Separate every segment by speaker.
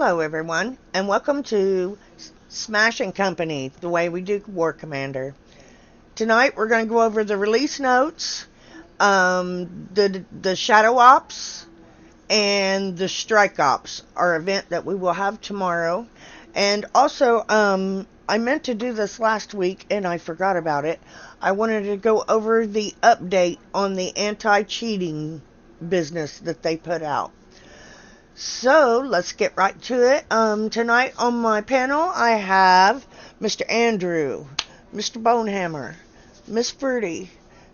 Speaker 1: Hello, everyone, and welcome to Smash and Company, the way we do War Commander. Tonight, we're going to go over the release notes, the Shadow Ops, and the Strike Ops, our event that we will have tomorrow. And also, I meant to do this last week, and I forgot about it. I wanted to go over the update on the anti-cheating business that they put out. So, let's get right to it. Tonight on my panel, I have Mr. Andrew, Mr. Bonehammer, Miss Fruity,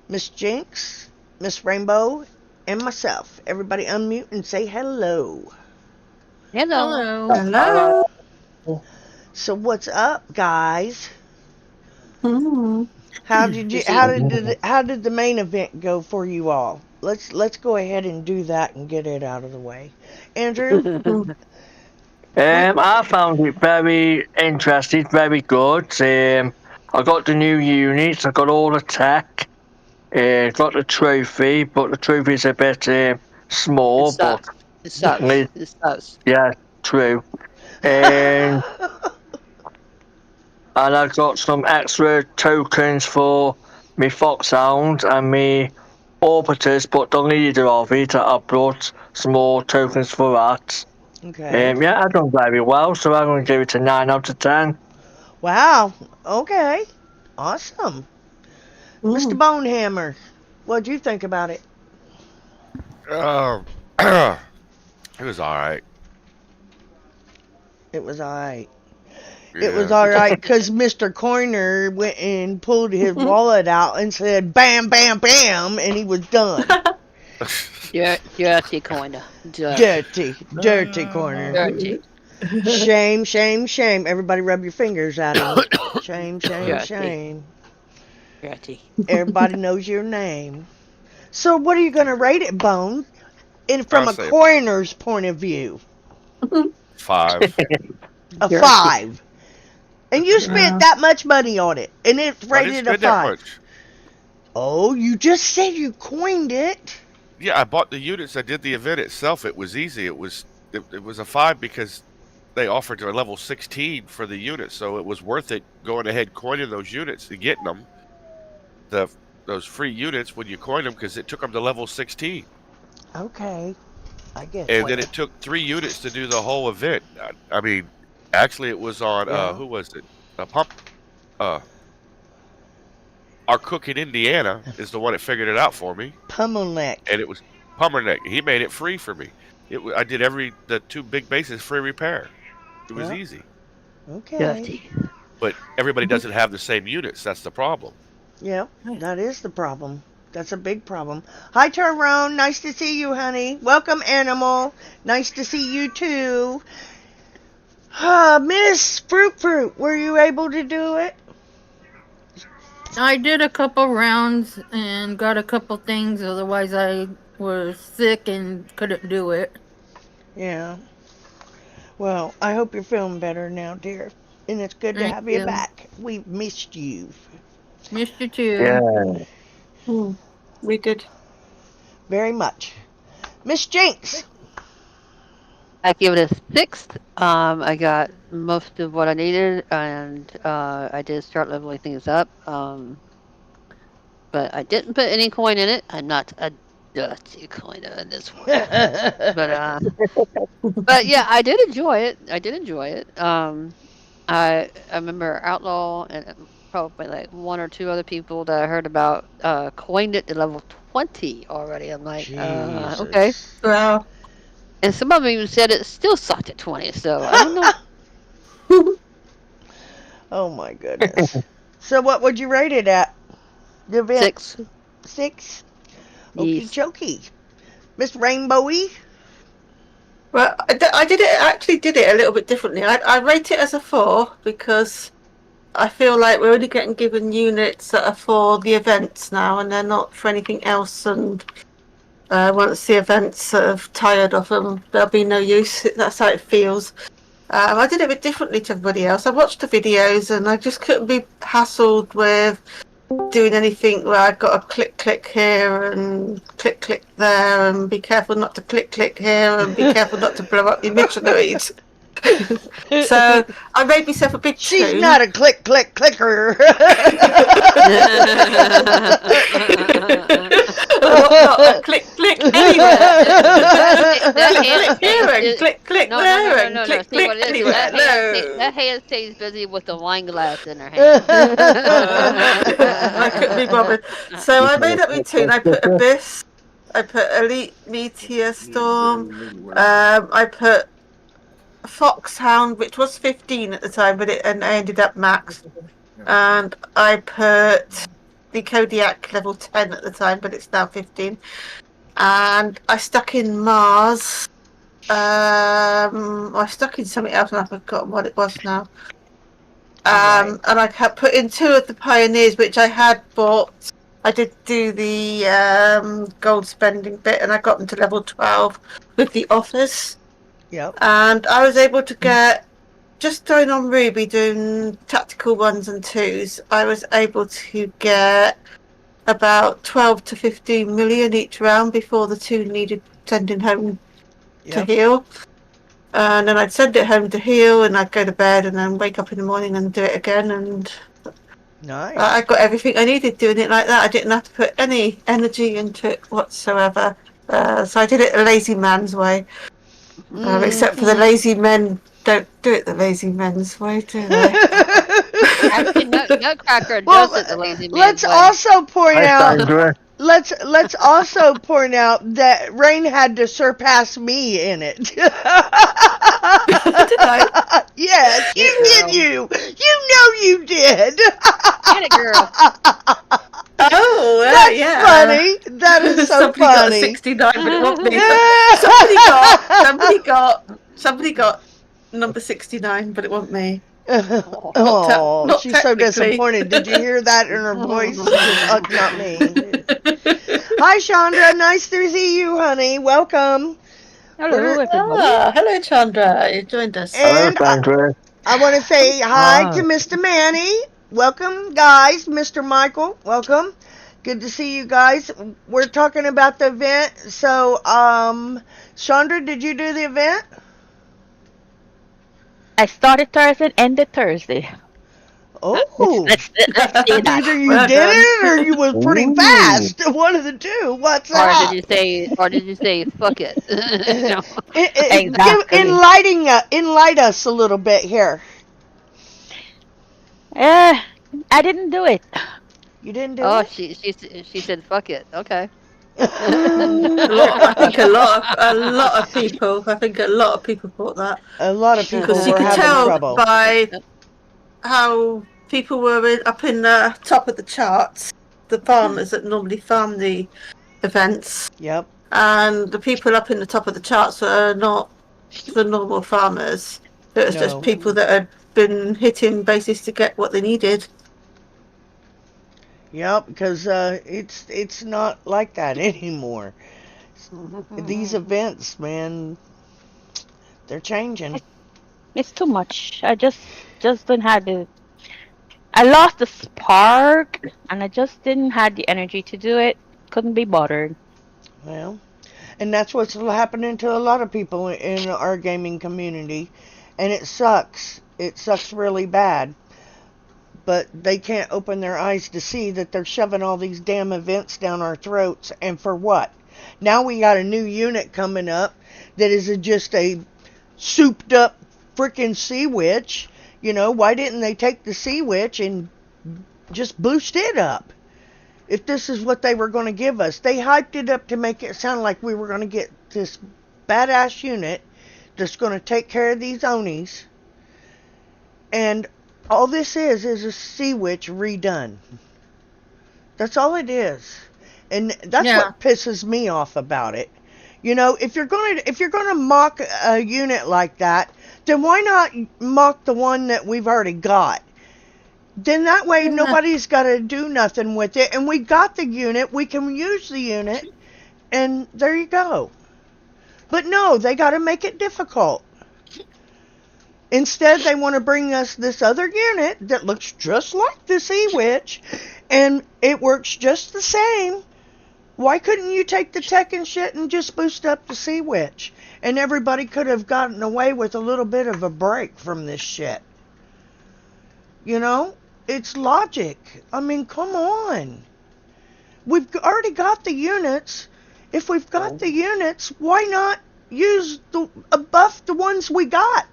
Speaker 1: Miss Jinx, Miss Rainbow, and myself. Everybody unmute and say hello.
Speaker 2: Hello.
Speaker 3: Hello.
Speaker 1: So, what's up, guys?
Speaker 3: Hmm.
Speaker 1: How did the main event go for you all? Let's go ahead and do that and get it out of the way. Andrew?
Speaker 2: I found it very interesting, very good. I got the new units, I got all the tech, got the trophy, but the trophy's a bit small.
Speaker 4: It sucks.
Speaker 2: Yeah, true. And I got some extra tokens for me Foxhound and me Orbiters, but the leader of it, I brought some more tokens for that.
Speaker 1: Okay.
Speaker 2: Yeah, I've done very well, so I'm going to give it a 9 out of 10.
Speaker 1: Wow. Okay. Awesome. Mr. Bonehammer, what'd you think about it?
Speaker 5: It was all right.
Speaker 1: It was alright.
Speaker 5: Yeah.
Speaker 1: It was alright because Mr. Corner went and pulled his wallet out and said, bam, bam, bam, and he was done.
Speaker 4: Dirty corner.
Speaker 1: Dirty Corner.
Speaker 4: Dirty.
Speaker 1: Shame, shame, shame. Everybody rub your fingers at him. Shame, shame,
Speaker 4: Dirty.
Speaker 1: shame.
Speaker 4: Dirty.
Speaker 1: Everybody knows your name. So what are you going to rate it, Bone? From
Speaker 5: I'll
Speaker 1: a
Speaker 5: say-
Speaker 1: coroner's point of view.
Speaker 5: 5.
Speaker 1: A
Speaker 4: Dirty.
Speaker 1: 5. And you spent that much money on it, and it's
Speaker 5: I didn't
Speaker 1: rated a
Speaker 5: spend that
Speaker 1: 5.
Speaker 5: much.
Speaker 1: Oh, you just said you coined it.
Speaker 5: Yeah, I bought the units. I did the event itself. It was easy. It was a 5 because they offered a level 16 for the units, so it was worth it going ahead coining those units and getting them. Those free units when you coin them because it took them to level 16.
Speaker 1: Okay, I guess.
Speaker 5: And then it took 3 units to do the whole event. I mean, actually, it was on who was it? Our cook in Indiana is the one that figured it out for me,
Speaker 1: Pummelneck.
Speaker 5: and it was Pummerneck. He made it free for me. I did the 2 big bases free repair. It was
Speaker 1: Yeah.
Speaker 5: easy,
Speaker 1: Okay.
Speaker 4: Dirty.
Speaker 5: but everybody doesn't have the same units. That's the problem.
Speaker 1: Yeah, that is the problem. That's a big problem. Hi, Tyrone. Nice to see you, honey. Welcome, Animal. Nice to see you, too. Miss Fruit, were you able to do it?
Speaker 3: I did a couple rounds and got a couple things, otherwise I was sick and couldn't do it.
Speaker 1: Yeah. Well, I hope you're feeling better now, dear. And it's good to
Speaker 3: Thank
Speaker 1: have you
Speaker 3: you.
Speaker 1: back. We've missed you.
Speaker 3: Missed you too.
Speaker 2: Yeah.
Speaker 6: We did.
Speaker 1: Very much. Miss Jinx.
Speaker 4: I give it a 6. I got most of what I needed, and I did start leveling things up. But I didn't put any coin in it. I'm not a dirty coiner in this one. But yeah, I did enjoy it. I remember Outlaw and probably like 1 or 2 other people that I heard about coined it to level 20 already. I'm like,
Speaker 1: Jesus.
Speaker 4: okay.
Speaker 6: Well,
Speaker 4: And some of them even said it still sucked at 20. So I don't know.
Speaker 1: Oh my goodness. So what would you rate it at? The event?
Speaker 4: 6.
Speaker 1: 6? Okie
Speaker 4: Yes.
Speaker 1: chokie. Miss Rainbowy?
Speaker 6: well, I actually did it a little bit differently. I rate it as a 4 because I feel like we're only getting given units that are for the events now, and they're not for anything else. And once the events sort of tired of them, there'll be no use. That's how it feels. I did it a bit differently to everybody else. I watched the videos, and I just couldn't be hassled with doing anything where I've got to click here and click there, and be careful not to click here, and be careful not to blow up your missionaries. So I made myself a big
Speaker 1: She's
Speaker 6: tune.
Speaker 1: not a clicker.
Speaker 6: Not a click anywhere.
Speaker 4: That
Speaker 6: Click here and click
Speaker 4: no,
Speaker 6: there
Speaker 4: no.
Speaker 6: and click
Speaker 4: See what it is?
Speaker 6: anywhere.
Speaker 4: That
Speaker 6: No.
Speaker 4: hand stays busy with the wine glass in her hand.
Speaker 6: I couldn't be bothered. So I made up my tune. I put Abyss. I put Elite Meteor Storm. I put Foxhound, which was 15 at the time, but I ended up max. And I put the Kodiak level 10 at the time, but it's now 15. And I stuck in Mars. I stuck in something else and I've forgotten what it was now. And I had put in 2 of the Pioneers, which I had bought. I did do the gold spending bit, and I got them to level 12 with the offers.
Speaker 1: Yep.
Speaker 6: And I was able to get, just going on Ruby, doing tactical 1s and 2s, I was able to get about 12 to 15 million each round before the 2 needed sending home to heal. And then I'd send it home to heal, and I'd go to bed, and then wake up in the morning and do it again. And
Speaker 1: Nice.
Speaker 6: I got everything I needed doing it like that. I didn't have to put any energy into it whatsoever. So I did it a lazy man's way. Except for the lazy men don't do it the lazy men's way, do they?
Speaker 4: Actually, Nutcracker does it the lazy man.
Speaker 1: Let's also point out.
Speaker 2: Sandra.
Speaker 1: Let's also point out that Rain had to surpass me in it.
Speaker 6: Did I?
Speaker 1: Yes, you did. You know you did.
Speaker 4: Get it, girl.
Speaker 6: Oh,
Speaker 1: That's
Speaker 6: yeah.
Speaker 1: funny. That is so
Speaker 6: Somebody
Speaker 1: funny.
Speaker 6: got 69, but it wasn't me. Somebody got number 69, but it wasn't me.
Speaker 1: Oh,
Speaker 6: not
Speaker 1: she's so
Speaker 6: technically.
Speaker 1: disappointed. Did you hear that in her voice? Not me. Hi, Chandra. Nice to see you, honey. Welcome.
Speaker 4: Hello, everybody.
Speaker 6: Hello, Chandra. You joined us.
Speaker 2: Hello,
Speaker 1: And
Speaker 2: Sandra.
Speaker 1: I want to say hi to Mr. Manny. Welcome, guys. Mr. Michael, welcome. Good to see you guys. We're talking about the event. So, Chandra, did you do the event?
Speaker 7: I started Thursday and ended Thursday.
Speaker 1: Oh,
Speaker 7: Let's say that.
Speaker 1: either you did it or you was pretty fast. One of the two. What's
Speaker 4: Or
Speaker 1: that?
Speaker 4: did you say fuck it? No.
Speaker 7: Exactly.
Speaker 1: Enlighten us a little bit here.
Speaker 7: I didn't do it.
Speaker 1: You didn't do
Speaker 4: Oh,
Speaker 1: it?
Speaker 4: she said fuck it. Okay.
Speaker 6: I think a lot of people. I think a lot of people thought that
Speaker 1: A lot of people
Speaker 6: because you
Speaker 1: were
Speaker 6: could
Speaker 1: having
Speaker 6: tell
Speaker 1: trouble.
Speaker 6: by how people were up in the top of the charts. The farmers that normally farm the events,
Speaker 1: Yep.
Speaker 6: and the people up in the top of the charts are not the normal farmers. It was
Speaker 1: No.
Speaker 6: just people that had been hitting bases to get what they needed.
Speaker 1: Yep, because it's not like that anymore. These events, man, they're changing.
Speaker 7: It's too much. I just didn't have the. I lost the spark, and I just didn't have the energy to do it. Couldn't be bothered.
Speaker 1: Well, and that's what's happening to a lot of people in our gaming community, and it sucks. It sucks really bad. But they can't open their eyes to see that they're shoving all these damn events down our throats, and for what? Now we got a new unit coming up that is just a souped up freaking Sea Witch. You know, why didn't they take the Sea Witch and just boost it up? If this is what they were going to give us. They hyped it up to make it sound like we were going to get this badass unit that's going to take care of these Onis. And all this is a Sea Witch redone. That's all it is. And that's what pisses me off about it. You know, if you're gonna mock a unit like that, then why not mock the one that we've already got? Then that way nobody's got to do nothing with it, and we got the unit, we can use the unit, and there you go. But no, they got to make it difficult. Instead, they want to bring us this other unit that looks just like the Sea Witch, and it works just the same, Why couldn't you take the tech and shit and just boost up the Sea Witch? And everybody could have gotten away with a little bit of a break from this shit. You know? It's logic. I mean, come on. We've already got the units. If we've got the units, why not use buff the ones we got?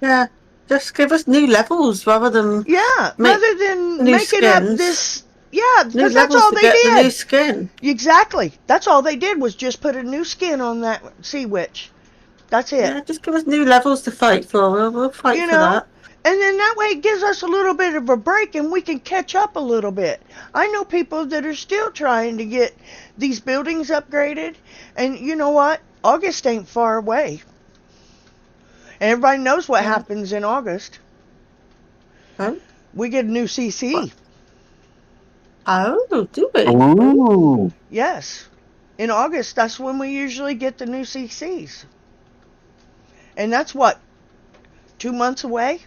Speaker 6: Yeah, just give us new levels rather than
Speaker 1: Yeah,
Speaker 6: Make
Speaker 1: rather than
Speaker 6: new
Speaker 1: making up
Speaker 6: skins.
Speaker 1: this. Yeah,
Speaker 6: new
Speaker 1: because that's
Speaker 6: levels
Speaker 1: all
Speaker 6: to
Speaker 1: they
Speaker 6: get the new
Speaker 1: did.
Speaker 6: skin.
Speaker 1: Exactly. That's all they did was just put a new skin on that Sea Witch. That's it.
Speaker 6: Yeah, just give us new levels to fight for. We'll fight
Speaker 1: You
Speaker 6: for
Speaker 1: know?
Speaker 6: that.
Speaker 1: And then that way it gives us a little bit of a break and we can catch up a little bit. I know people that are still trying to get these buildings upgraded. And you know what? August ain't far away. And everybody knows what happens in August.
Speaker 6: Huh?
Speaker 1: We get a new CC.
Speaker 6: Oh, do we?
Speaker 2: Ooh.
Speaker 1: Yes. In August, that's when we usually get the new CCs. And that's what? 2 months away?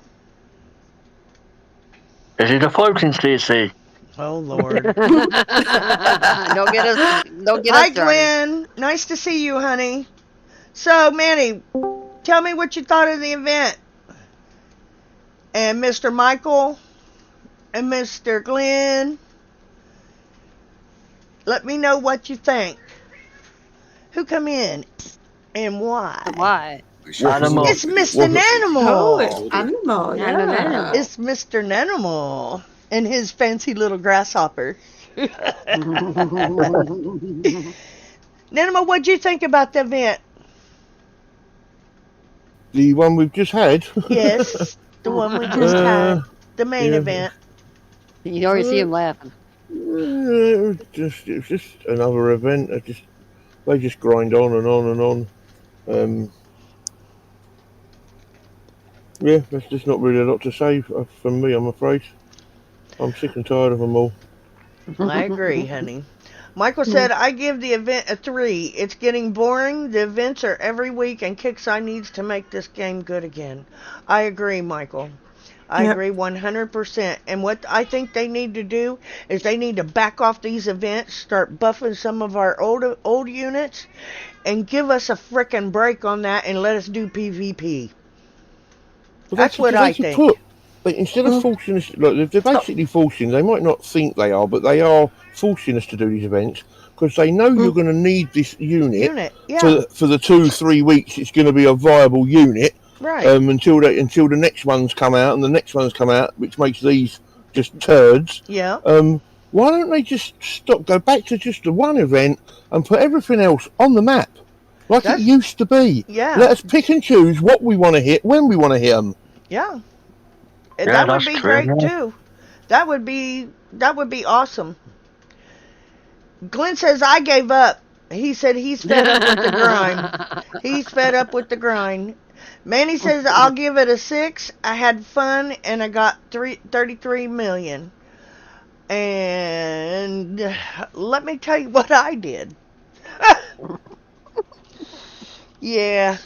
Speaker 2: Is it a floating CC?
Speaker 1: Oh, Lord.
Speaker 4: Don't get us. Don't get
Speaker 1: Hi,
Speaker 4: us started.
Speaker 1: Glenn. Nice to see you, honey. So, Manny, tell me what you thought of the event. And Mr. Michael and Mr. Glenn, let me know what you think. Who come in and why?
Speaker 4: Why?
Speaker 2: Animal.
Speaker 1: It's Mr. Nanimal.
Speaker 6: Oh, it's animal.
Speaker 4: I don't
Speaker 6: Yeah.
Speaker 4: know.
Speaker 1: It's Mr. Nanimal and his fancy little grasshopper. Nanimal, what'd you think about the event?
Speaker 8: The one we've just had.
Speaker 1: Yes, the one we just had. The main
Speaker 8: yeah.
Speaker 1: event.
Speaker 4: You already see him laughing.
Speaker 8: It was just another event. They just grind on and on and on. Yeah, there's just not really a lot to say from me, I'm afraid. I'm sick and tired of them all.
Speaker 1: I agree, honey. Michael said, I give the event a 3. It's getting boring. The events are every week, and Kixeye needs to make this game good again. I agree, Michael. I
Speaker 6: Yep.
Speaker 1: agree 100%. And what I think they need to do is they need to back off these events, start buffing some of our old units, and give us a frickin' break on that and let us do PvP.
Speaker 8: But
Speaker 1: That's what I think.
Speaker 8: Instead of forcing us, look, they're basically forcing. They might not think they are, but they are forcing us to do these events because they know you're going to need this unit
Speaker 1: Yeah,
Speaker 8: for the 2-3 weeks. It's going to be a viable unit
Speaker 1: right.
Speaker 8: until the next ones come out and the next ones come out, which makes these just turds.
Speaker 1: Yeah.
Speaker 8: Why don't they just go back to just the one event and put everything else on the map like it used to be?
Speaker 1: Yeah.
Speaker 8: Let us pick and choose what we want to hit when we want to hit them.
Speaker 1: Yeah.
Speaker 2: Yeah,
Speaker 1: That would
Speaker 2: that's
Speaker 1: be
Speaker 2: true,
Speaker 1: great
Speaker 2: yeah.
Speaker 1: too. That would be awesome. Glenn says I gave up. He said he's fed up with the grind. He's fed up with the grind. Manny says I'll give it a 6. I had fun and I got 33 million. And let me tell you what I did. Yeah.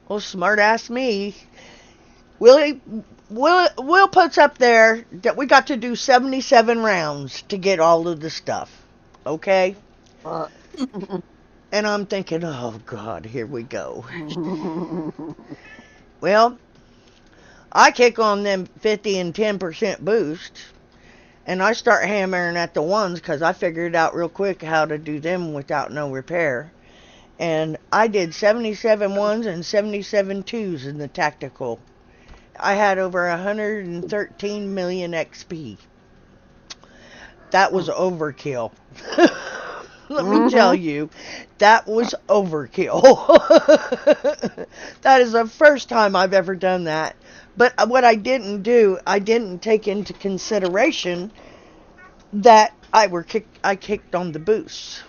Speaker 1: Well, smart ass me. Will puts up there that we got to do 77 rounds to get all of the stuff. Okay? And I'm thinking, oh God, here we go. Well, I kick on them 50 and 10% boost, and I start hammering at the ones because I figured out real quick how to do them without no repair. And I did 77 ones and 77 twos in the tactical. I had over 113 million XP. That was overkill. Let me tell you, that was overkill. That is the first time I've ever done that. But what I didn't do, I didn't take into consideration that I kicked on the boost.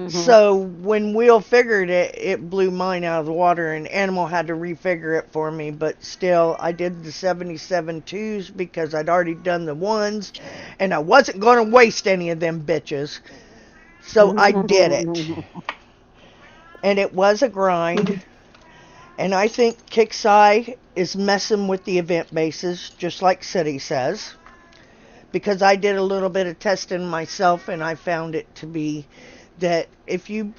Speaker 1: So when Will figured it, it blew mine out of the water, and Animal had to refigure it for me. But still, I did the 77 twos because I'd already done the ones, and I wasn't going to waste any of them bitches. So I did it. And it was a grind. And I think Kixeye is messing with the event bases, just like City says. because I did a little bit of testing myself, and I found it to be that if you're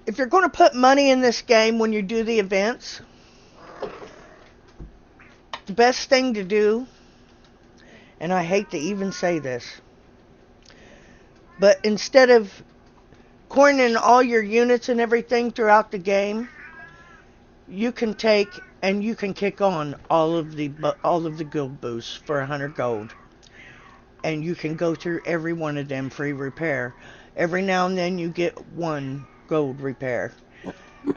Speaker 1: going to put money in this game when you do the events, the best thing to do, and I hate to even say this, but instead of coining all your units and everything throughout the game, you can take and you can kick on all of the guild boosts for 100 gold, and you can go through every one of them free repair. Every now and then you get 1 gold repair,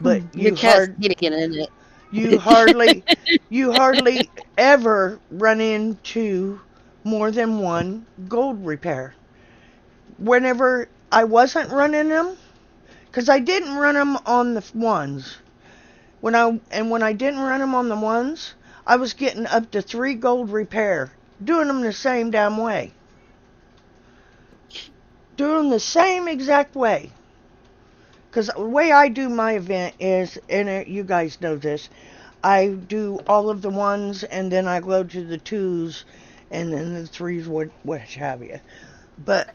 Speaker 1: but
Speaker 4: Your cat's getting in it.
Speaker 1: you hardly ever run into more than 1 gold repair. Whenever I wasn't running them, because I didn't run them on the ones. When I didn't run them on the ones, I was getting up to 3 gold repair, doing them the same damn way. Doing the same exact way. Because the way I do my event is, and you guys know this, I do all of the ones, and then I go to the 2s, and then the 3s, what have you. But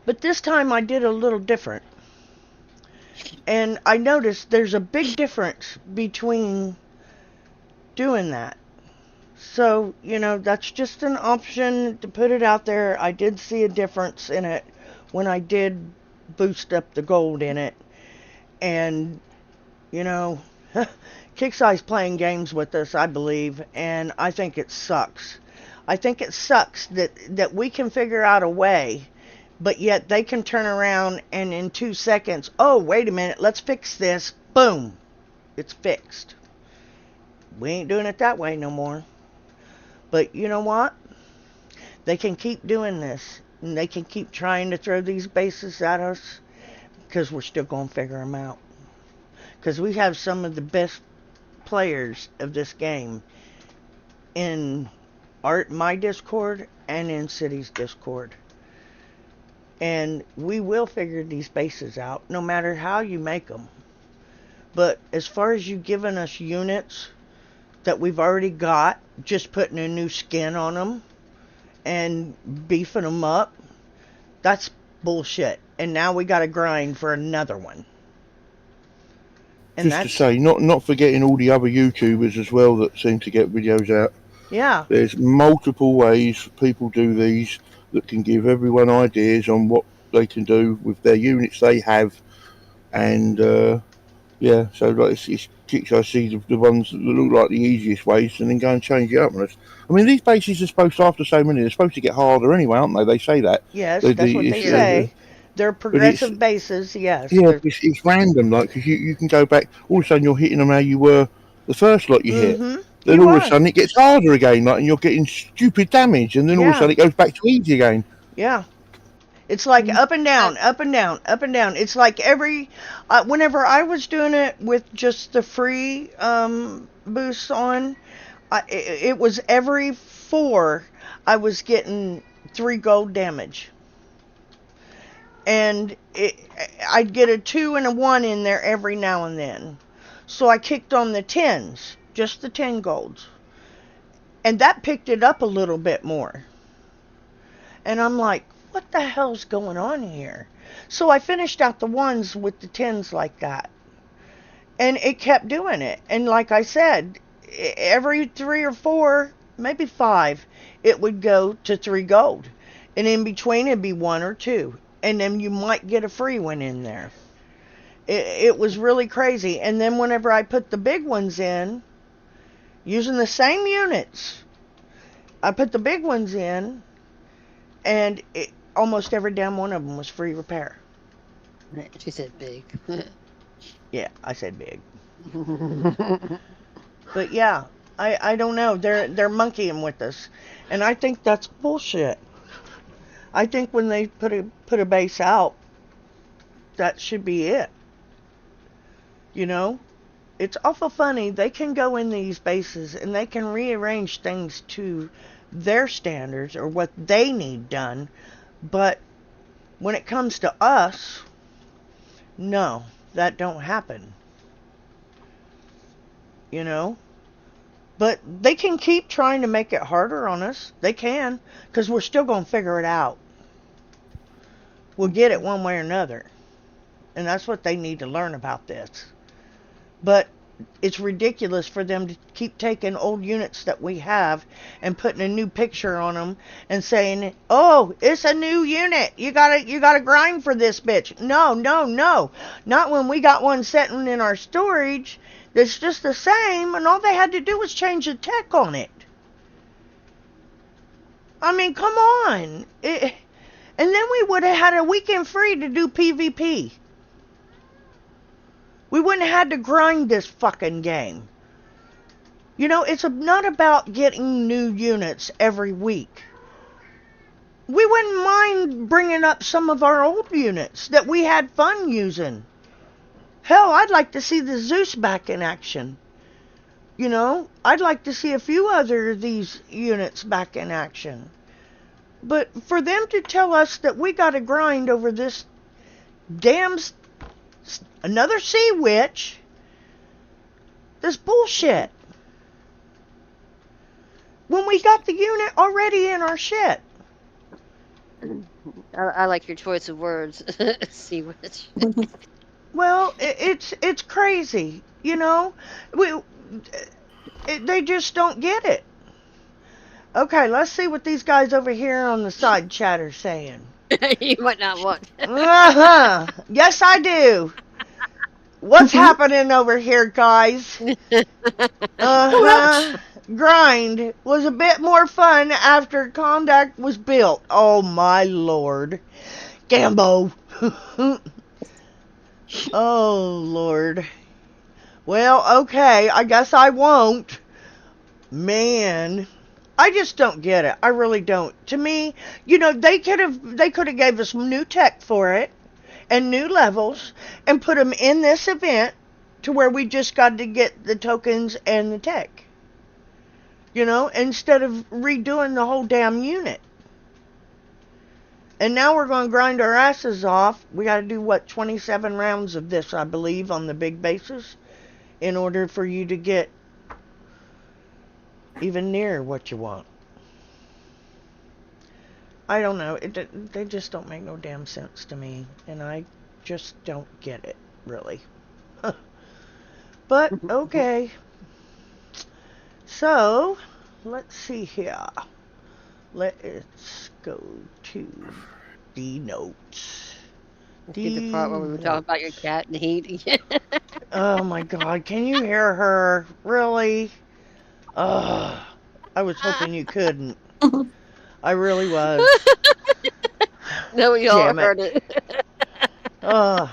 Speaker 1: but this time I did a little different. And I noticed there's a big difference between doing that. So, that's just an option to put it out there. I did see a difference in it when I did boost up the gold in it. And, Kixeye's playing games with us, I believe, and I think it sucks. I think it sucks that we can figure out a way, but yet they can turn around and in 2 seconds, oh, wait a minute, let's fix this. Boom. It's fixed. We ain't doing it that way no more. But you know what? They can keep doing this, and they can keep trying to throw these bases at us, because we're still going to figure them out. Because we have some of the best players of this game in my Discord and in City's Discord. And we will figure these bases out, no matter how you make them. But as far as you giving us units that we've already got, just putting a new skin on them and beefing them up, that's bullshit. And now we got to grind for another one. And
Speaker 8: just to say, not forgetting all the other YouTubers as well that seem to get videos out.
Speaker 1: Yeah.
Speaker 8: There's multiple ways people do these that can give everyone ideas on what they can do with their units they have, and yeah, so like it's kicks. I see the ones that look like the easiest ways, and then go and change it up. And I mean, these bases are supposed to, after so many, they're supposed to get harder anyway, aren't they? They say that.
Speaker 1: Yes, that's what they say. They're progressive bases, yes.
Speaker 8: Yeah, it's random, like, because you can go back, all of a sudden you're hitting them how you were the first lot you hit. Then all of a sudden it gets harder again, like, and you're getting stupid damage, and then all of a sudden it goes back to easy again.
Speaker 1: Yeah. It's like up and down, up and down, up and down. It's like whenever I was doing it with just the free boosts on, it was every 4 I was getting 3 gold damage. And I'd get a 2 and a 1 in there every now and then. So I kicked on the 10s, just the 10 golds. And that picked it up a little bit more. And I'm like, what the hell's going on here? So I finished out the 1s with the 10s like that. And it kept doing it. And like I said, every 3 or 4, maybe 5, it would go to 3 gold. And in between it'd be 1 or 2. And then you might get a free one in there. It was really crazy. And then whenever I put the big ones in, using the same units, I put the big ones in, and almost every damn one of them was free repair.
Speaker 4: She said big.
Speaker 1: Yeah, I said big. But yeah, I don't know. They're monkeying with us. And I think that's bullshit. I think when they put a base out, that should be it. You know? It's awful funny. They can go in these bases and they can rearrange things to their standards or what they need done. But when it comes to us, no, that don't happen. You know? But they can keep trying to make it harder on us. They can, because we're still going to figure it out. We'll get it one way or another. And that's what they need to learn about this. But it's ridiculous for them to keep taking old units that we have and putting a new picture on them and saying, "Oh, it's a new unit. You gotta grind for this bitch." No. Not when we got one sitting in our storage that's just the same, and all they had to do was change the tech on it. I mean, come on. And then we would have had a weekend free to do PvP. We wouldn't have had to grind this fucking game. You know, it's not about getting new units every week. We wouldn't mind bringing up some of our old units that we had fun using. Hell, I'd like to see the Zeus back in action. You know, I'd like to see a few other of these units back in action. But for them to tell us that we got to grind over this damn another sea witch, this bullshit. When we got the unit already in our shit.
Speaker 4: I like your choice of words. Sea witch.
Speaker 1: Well, it's crazy, you know. They just don't get it. Okay, let's see what these guys over here on the side chat are saying.
Speaker 4: You might not want.
Speaker 1: Uh-huh. Yes, I do. What's happening over here, guys? Uh-huh. Grind was a bit more fun after Kondak was built. Oh, my lord. Gambo. Oh, Lord. Well, okay, I guess I won't. Man, I just don't get it. I really don't. To me, you know, they could have gave us new tech for it and new levels and put them in this event to where we just got to get the tokens and the tech. You know, instead of redoing the whole damn unit. And now we're going to grind our asses off. We got to do, 27 rounds of this, I believe, on the big bases in order for you to get even near what you want. I don't know. They just don't make no damn sense to me. And I just don't get it, really. But, okay. So, let's see here. Let's go to the notes.
Speaker 4: Get the part where we were talking about your cat and heat.
Speaker 1: Oh my God, can you hear her? Really? I was hoping you couldn't. I really was.
Speaker 4: No, we all heard it.
Speaker 1: Uh,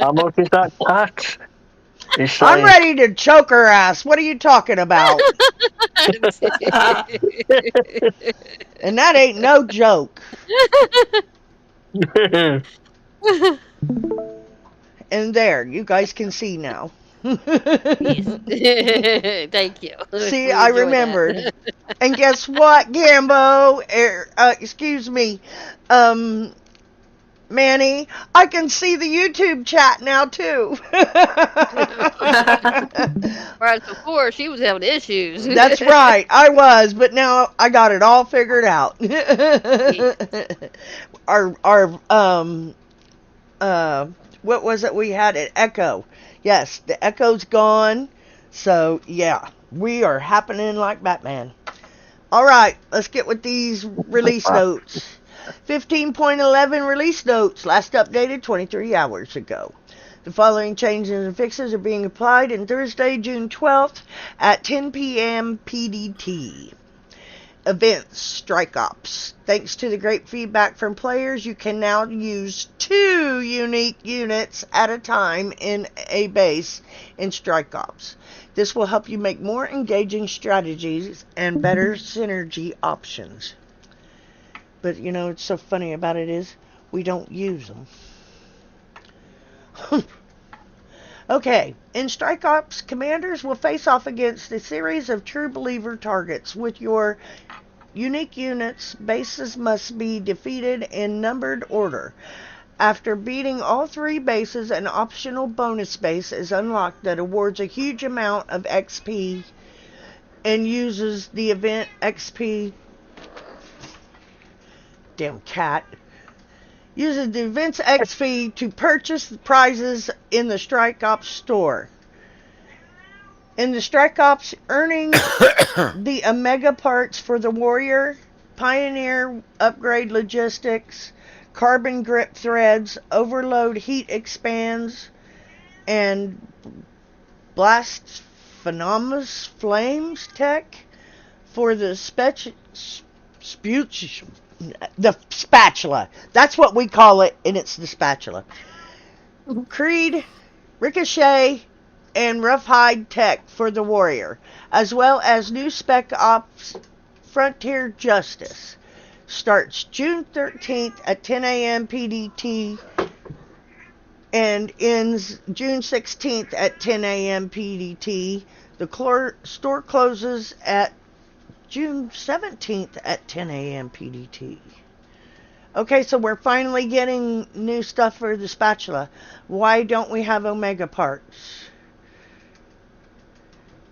Speaker 2: How much is that cat?
Speaker 1: I'm ready to choke her ass. What are you talking about? And that ain't no joke. And there, you guys can see now.
Speaker 4: Thank you.
Speaker 1: See, I remembered. And guess what, Gambo? Excuse me, Manny, I can see the YouTube chat now too.
Speaker 4: Whereas before she was having issues.
Speaker 1: That's right, I was, but now I got it all figured out. What was it we had at Echo? Yes, the Echo's gone. So yeah, we are happening like Batman. All right, let's get with these release notes. 15.11 release notes, last updated 23 hours ago. The following changes and fixes are being applied on Thursday, June 12th at 10 p.m. PDT. Events, Strike Ops. Thanks to the great feedback from players, you can now use 2 unique units at a time in a base in Strike Ops. This will help you make more engaging strategies and better synergy options. But, you know, what's so funny about it is we don't use them. Okay, in Strike Ops, commanders will face off against a series of true believer targets. With your unique units, bases must be defeated in numbered order. After beating all 3 bases, an optional bonus base is unlocked that awards a huge amount of XP and uses the event XP. Damn cat. Uses the event's XP to purchase prizes in the Strike Ops store. In the Strike Ops, earning the Omega parts for the Warrior, Pioneer upgrade logistics, carbon grip threads, overload heat expands, and blast phenomenous flames tech for the spatula. That's what we call it, and it's the spatula. Creed, Ricochet, and Roughhide tech for the Warrior, as well as new Spec Ops Frontier Justice. Starts June 13th at 10 a.m. PDT and ends June 16th at 10 a.m. PDT. The store closes at June 17th at 10 a.m. PDT. Okay, so we're finally getting new stuff for the spatula. Why don't we have Omega parts?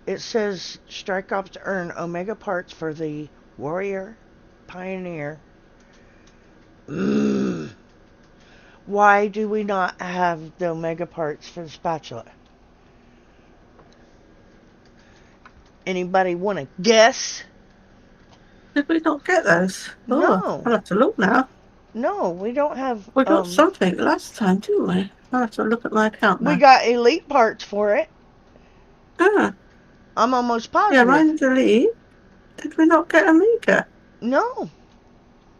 Speaker 1: It says Strike Ops to earn Omega parts for the Warrior, Pioneer. Why do we not have the Omega parts for the spatula? Anybody want to guess?
Speaker 6: Did we not get those?
Speaker 1: No.
Speaker 6: Oh, I'll have to look now.
Speaker 1: No, we don't have.
Speaker 6: We got something last time, didn't we? I'll have to look at my account now.
Speaker 1: We got elite parts for it.
Speaker 6: Ah.
Speaker 1: I'm almost positive.
Speaker 6: Yeah, mine's elite. Did we not get Omega?
Speaker 1: No.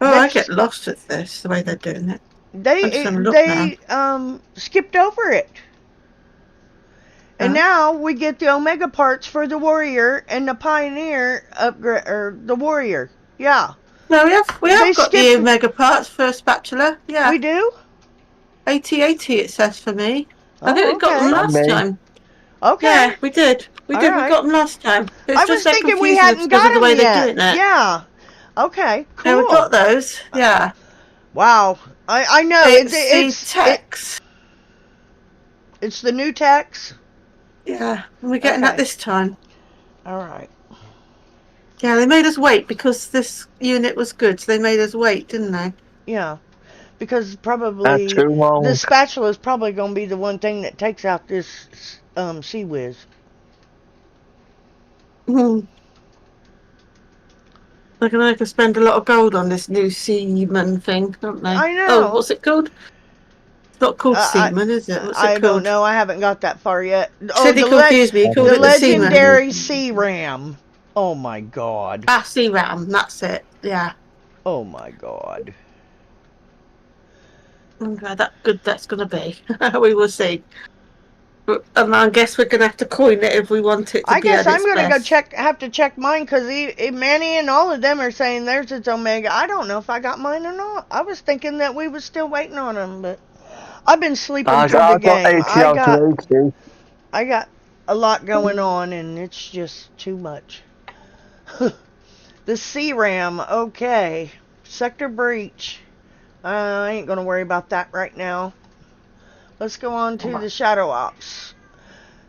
Speaker 6: Oh, I get lost at this, the way they're doing it.
Speaker 1: They skipped over it. And now we get the Omega parts for the Warrior and the Pioneer upgrade, or the Warrior. Yeah.
Speaker 6: No, we have got the Omega parts for spatula. Yeah.
Speaker 1: We do?
Speaker 6: 8080 it says for me. I think we got them last time.
Speaker 1: Okay.
Speaker 6: Yeah, we did. We got them last time.
Speaker 1: I was thinking we hadn't got them yet. Yeah. Okay, cool.
Speaker 6: Yeah, we got those. Yeah.
Speaker 1: Wow. I know.
Speaker 6: It's text.
Speaker 1: It's the new text?
Speaker 6: Yeah. And we're getting that this time.
Speaker 1: Alright.
Speaker 6: Yeah, they made us wait because this unit was good, so they made us wait, didn't they?
Speaker 1: Yeah. Because probably the spatula is probably going to be the one thing that takes out this Sea Whiz.
Speaker 6: They're going to spend a lot of gold on this new Seaman thing, don't they?
Speaker 1: I know.
Speaker 6: Oh, what's it called? It's not called Seaman, is it? What's it called?
Speaker 1: I don't know. I haven't got that far yet.
Speaker 6: Said he confused me. He called it the
Speaker 1: legendary Sea Ram. Oh my god.
Speaker 6: Sea Ram, that's it. Yeah.
Speaker 1: Oh my god.
Speaker 6: Okay, that good that's going to be. We will see. And I guess we're going to have to coin it if we want it to be.
Speaker 1: I guess I'm going to go have to check mine because Manny and all of them are saying theirs is Omega. I don't know if I got mine or not. I was thinking that we were still waiting on them, but I've been sleeping through the game. I got a lot going on and it's just too much. The Sea Ram, okay. Sector Breach. I ain't going to worry about that right now. Let's go on to the Shadow Ops.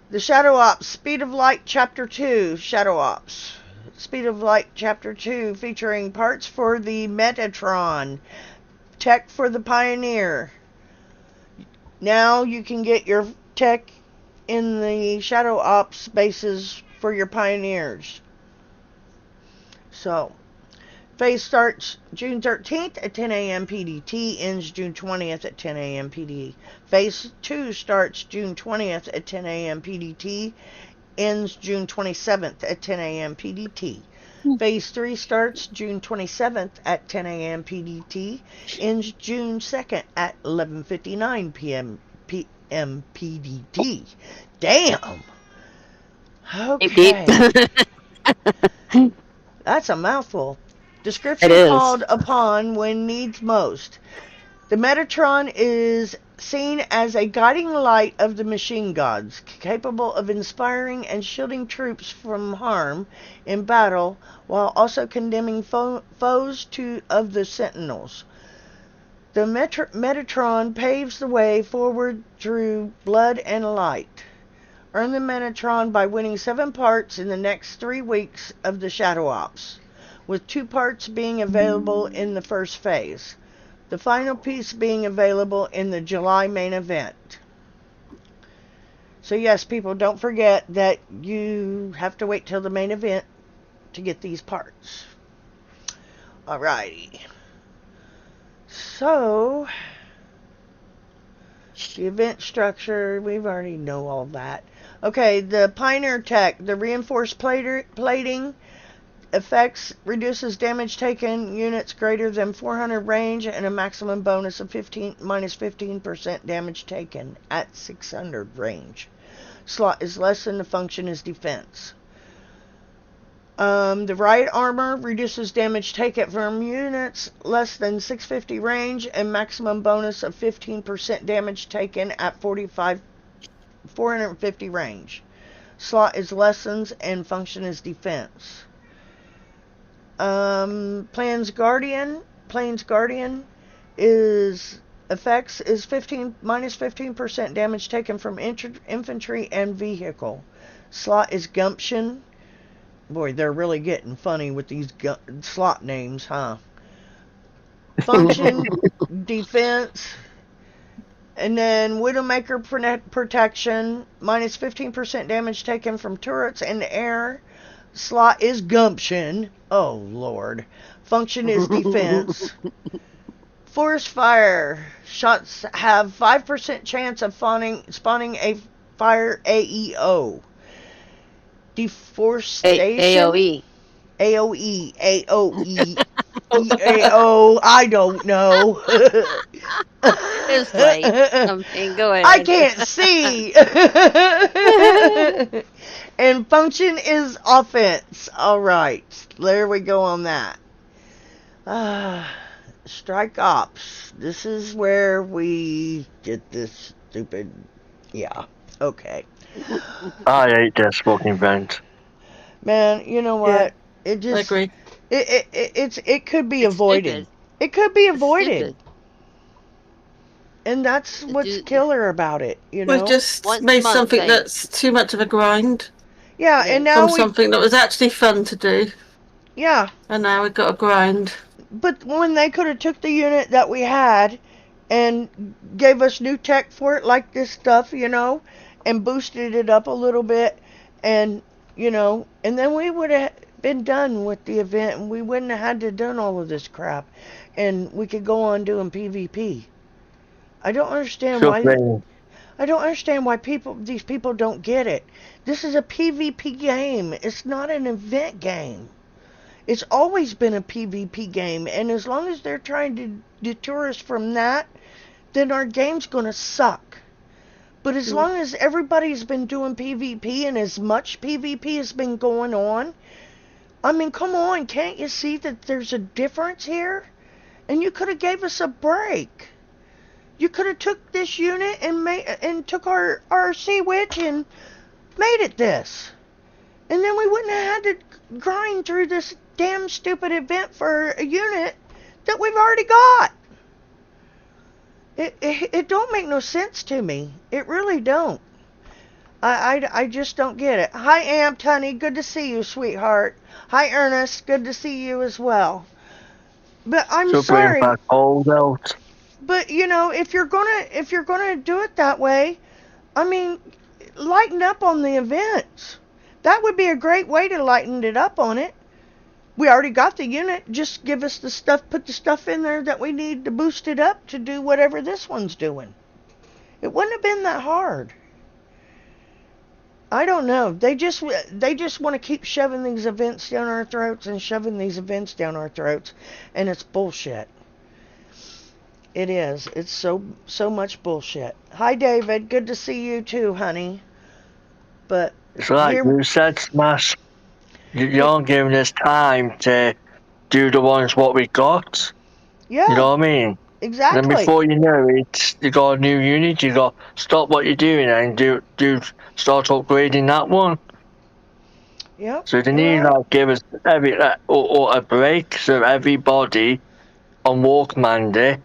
Speaker 1: The Shadow Ops, Speed of Light Chapter 2, Shadow Ops. Speed of Light Chapter 2 featuring parts for the Metatron, tech for the Pioneer. Now you can get your tech in the Shadow Ops bases for your Pioneers. So, phase starts June 13th at 10 a.m. PDT, ends June 20th at 10 a.m. PDT. Phase 2 starts June 20th at 10 a.m. PDT, ends June 27th at 10 a.m. PDT. Phase 3 starts June 27th at 10 a.m. PDT, ends June 2nd at 11:59 p.m. PDT. Damn! Okay. That's a mouthful. Description called upon when needs most. The Metatron is seen as a guiding light of the machine gods, capable of inspiring and shielding troops from harm in battle, while also condemning foes of the Sentinels. The Metatron paves the way forward through blood and light. Earn the Metatron by winning 7 parts in the next 3 weeks of the Shadow Ops, with 2 parts being available in the first phase. The final piece being available in the July main event. So yes, people, don't forget that you have to wait till the main event to get these parts. Alrighty. So, the event structure, we've already know all that. Okay, the Pioneer Tech, the reinforced plating effects reduces damage taken units greater than 400 range and a maximum bonus of minus 15% damage taken at 600 range. Slot is less than the function is defense. The Riot Armor reduces damage taken from units less than 650 range and maximum bonus of 15% damage taken at 450 range. Slot is lessons and function is defense. Plains Guardian is effects is minus 15% damage taken from infantry and vehicle. Slot is Gumption. Boy, they're really getting funny with these slot names, huh? Function, defense, and then Widowmaker protection, minus 15% damage taken from turrets and air. Slot is Gumption. Oh, Lord. Function is defense. Forest Fire. Shots have 5% chance of spawning a fire AEO. Deforestation.
Speaker 4: AOE.
Speaker 1: AOE. AOE. I don't know.
Speaker 4: It's late. Go ahead.
Speaker 1: I can't see. And function is offense. All right. There we go on that. Strike Ops. This is where we get this stupid... Yeah. Okay.
Speaker 2: I hate this fucking event.
Speaker 1: Man, you know what?
Speaker 6: Yeah,
Speaker 1: It just...
Speaker 6: I agree.
Speaker 1: It could be
Speaker 4: It's
Speaker 1: avoided.
Speaker 4: stupid.
Speaker 1: It could be
Speaker 4: It's
Speaker 1: avoided.
Speaker 4: stupid.
Speaker 1: And that's what's killer about it, you know?
Speaker 6: We've just
Speaker 4: Once a
Speaker 6: made
Speaker 4: month
Speaker 6: something
Speaker 4: thing.
Speaker 6: that's too much of a grind
Speaker 1: Yeah, and now
Speaker 6: from something that was actually fun to do,
Speaker 1: yeah,
Speaker 6: and now we've got a grind.
Speaker 1: but when they could have took the unit that we had and gave us new tech for it, like this stuff, you know, and boosted it up a little bit, and, you know, and then we would have been done with the event, and we wouldn't have had to done all of this crap, and we could go on doing PvP. I don't understand why... I don't understand why these people don't get it. This is a PvP game. It's not an event game. It's always been a PvP game, and as long as they're trying to deter us from that, then our game's gonna suck. But as long as everybody's been doing PvP and as much PvP has been going on, I mean, come on, can't you see that there's a difference here? And you could have gave us a break. You could have took this unit and took our Sea Witch and made it this. And then we wouldn't have had to grind through this damn stupid event for a unit that we've already got. It don't make no sense to me. It really don't. I just don't get it. Hi, Amped, honey. Good to see you, sweetheart. Hi, Ernest. Good to see you as well. But I'm sorry.
Speaker 2: Back all out.
Speaker 1: But you know, if you're gonna do it that way, I mean, lighten up on the events. That would be a great way to lighten it up on it. We already got the unit. Just give us the stuff, put the stuff in there that we need to boost it up to do whatever this one's doing. It wouldn't have been that hard. I don't know. They just want to keep shoving these events down our throats and shoving these events down our throats, and it's bullshit. It is. It's so much bullshit. Hi, David. Good to see you too, honey. But
Speaker 2: it's like you said, Smash. You're giving us time to do the ones what we got.
Speaker 1: Yeah.
Speaker 2: You know what I mean?
Speaker 1: Exactly.
Speaker 2: And then before you know it, you got a new unit. You got stop what you're doing and start upgrading that one.
Speaker 1: Yeah.
Speaker 2: So they need to give us or a break so everybody on War Commander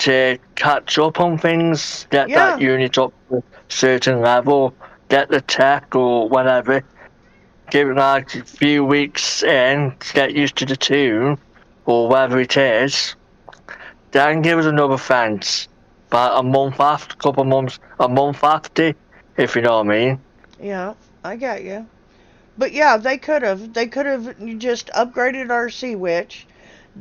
Speaker 2: to catch up on things, get
Speaker 1: Yeah.
Speaker 2: that unit up to a certain level, get the tech or whatever. Give it like a few weeks in to get used to the tune or whatever it is. Then give us another fence. About a month after, a month after, if you know what I mean.
Speaker 1: Yeah, I got you. But yeah, they could have. They could have just upgraded our Sea Witch,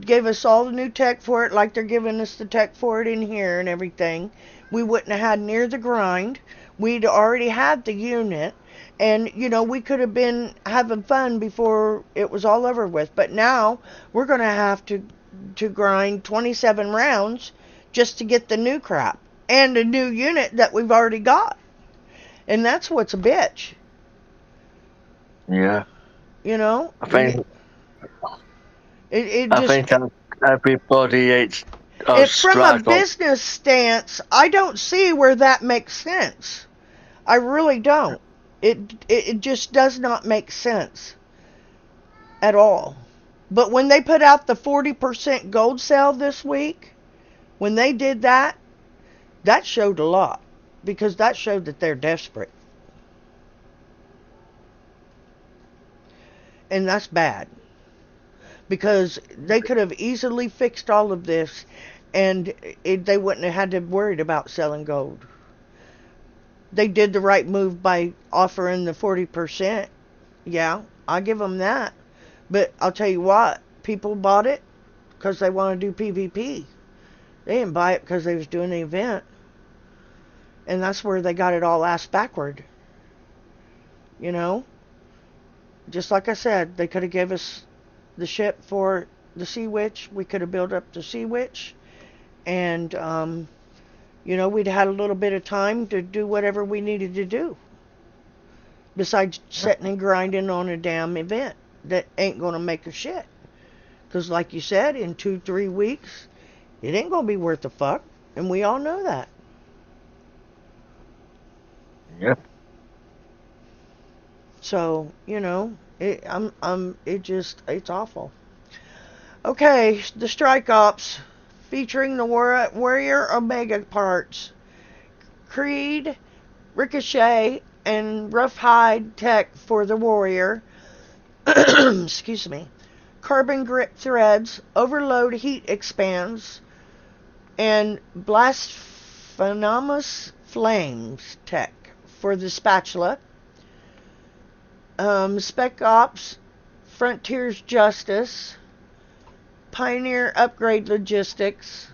Speaker 1: gave us all the new tech for it, like they're giving us the tech for it in here and everything. We wouldn't have had near the grind. We'd already had the unit, and you know we could have been having fun before it was all over with. But now we're gonna have to grind 27 rounds just to get the new crap and a new unit that we've already got, and that's what's a bitch.
Speaker 2: Yeah.
Speaker 1: You know,
Speaker 2: I think
Speaker 1: it just
Speaker 2: everybody hates
Speaker 1: from a
Speaker 2: struggle.
Speaker 1: business stance, I don't see where that makes sense. I really don't. It just does not make sense at all. But when they put out the 40% gold sale this week, when they did that, that showed a lot, because that showed that they're desperate. And that's bad, because they could have easily fixed all of this, and they wouldn't have had to worried about selling gold. They did the right move by offering the 40%. Yeah, I give them that. But I'll tell you what, people bought it because they want to do PvP. They didn't buy it because they was doing the event. And that's where they got it all ass backward. You know? Just like I said, they could have gave us the ship for the Sea Witch. We could have built up the Sea Witch. And, you know, we'd had a little bit of time to do whatever we needed to do. Besides sitting and grinding on a damn event that ain't going to make a shit. Because like you said, in 2-3 weeks, it ain't going to be worth a fuck. And we all know that.
Speaker 2: Yep.
Speaker 1: So, you know, it's awful. Okay, the Strike Ops, featuring the Warrior Omega parts. Creed, Ricochet, and Rough Hide tech for the Warrior. Excuse me. Carbon grip threads, Overload heat expands, and Blasphemous Flames tech for the Spatula. Spec Ops, Frontiers Justice, Pioneer Upgrade Logistics,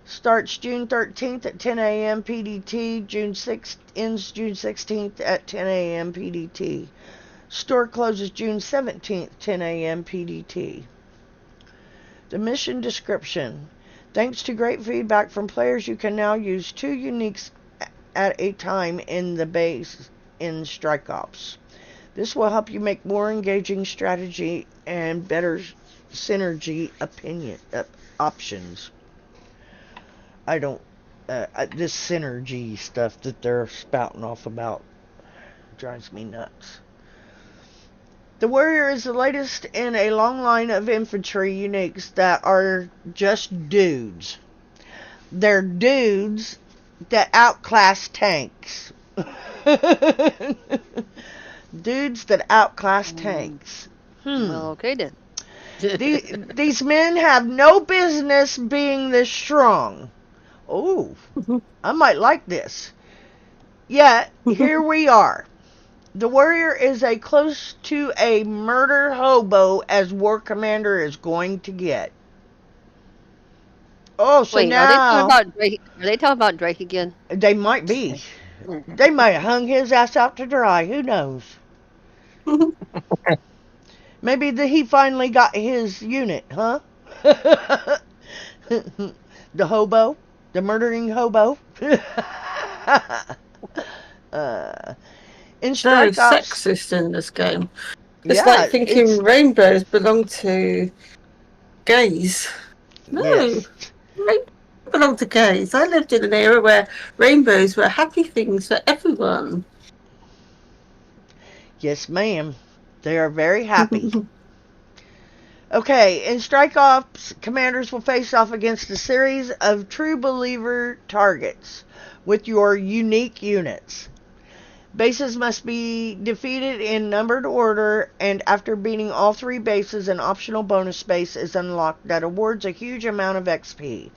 Speaker 1: starts June 13th at 10 a.m. PDT, ends June 16th at 10 a.m. PDT. Store closes June 17th, 10 a.m. PDT. The mission description. Thanks to great feedback from players, you can now use 2 uniques at a time in the base in Strike Ops. This will help you make more engaging strategy and better synergy options. I don't, this synergy stuff that they're spouting off about drives me nuts. The Warrior is the latest in a long line of infantry uniques that are just dudes. They're dudes that outclass tanks. Dudes that outclass tanks.
Speaker 4: Well, okay then.
Speaker 1: These men have no business being this strong. Oh, I might like this. Yet, here we are. The Warrior is as close to a murder hobo as War Commander is going to get. Oh, so
Speaker 4: Wait,
Speaker 1: now...
Speaker 4: are they talking about Drake again?
Speaker 1: They might be. They might have hung his ass out to dry. Who knows? Maybe he finally got his unit, huh? The hobo? The murdering hobo? In
Speaker 6: So
Speaker 1: Strike Ops,
Speaker 6: sexist in this game. It's
Speaker 1: yeah,
Speaker 6: like thinking rainbows belong to gays. No,
Speaker 1: yes.
Speaker 6: rainbows belong to gays. I lived in an era where rainbows were happy things for everyone.
Speaker 1: Yes, ma'am. They are very happy. Okay, in Strike Ops, commanders will face off against a series of True Believer targets with your unique units. Bases must be defeated in numbered order, and after beating all 3 bases, an optional bonus space is unlocked that awards a huge amount of XP.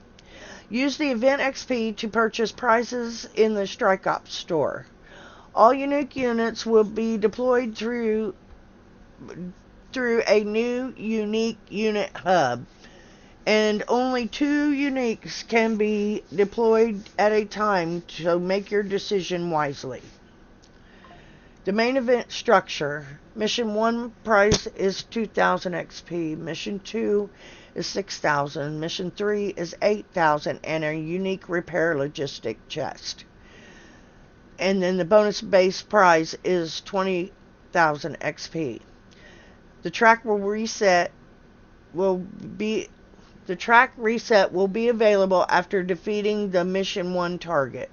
Speaker 1: Use the event XP to purchase prizes in the Strike Ops store. All unique units will be deployed through a new unique unit hub, and only 2 uniques can be deployed at a time, so make your decision wisely. The main event structure. Mission 1 prize is 2,000 XP. Mission 2 is 6,000. Mission 3 is 8,000 and a unique repair logistic chest. And then the bonus base prize is 20,000 XP. The track reset will be available after defeating the Mission 1 target.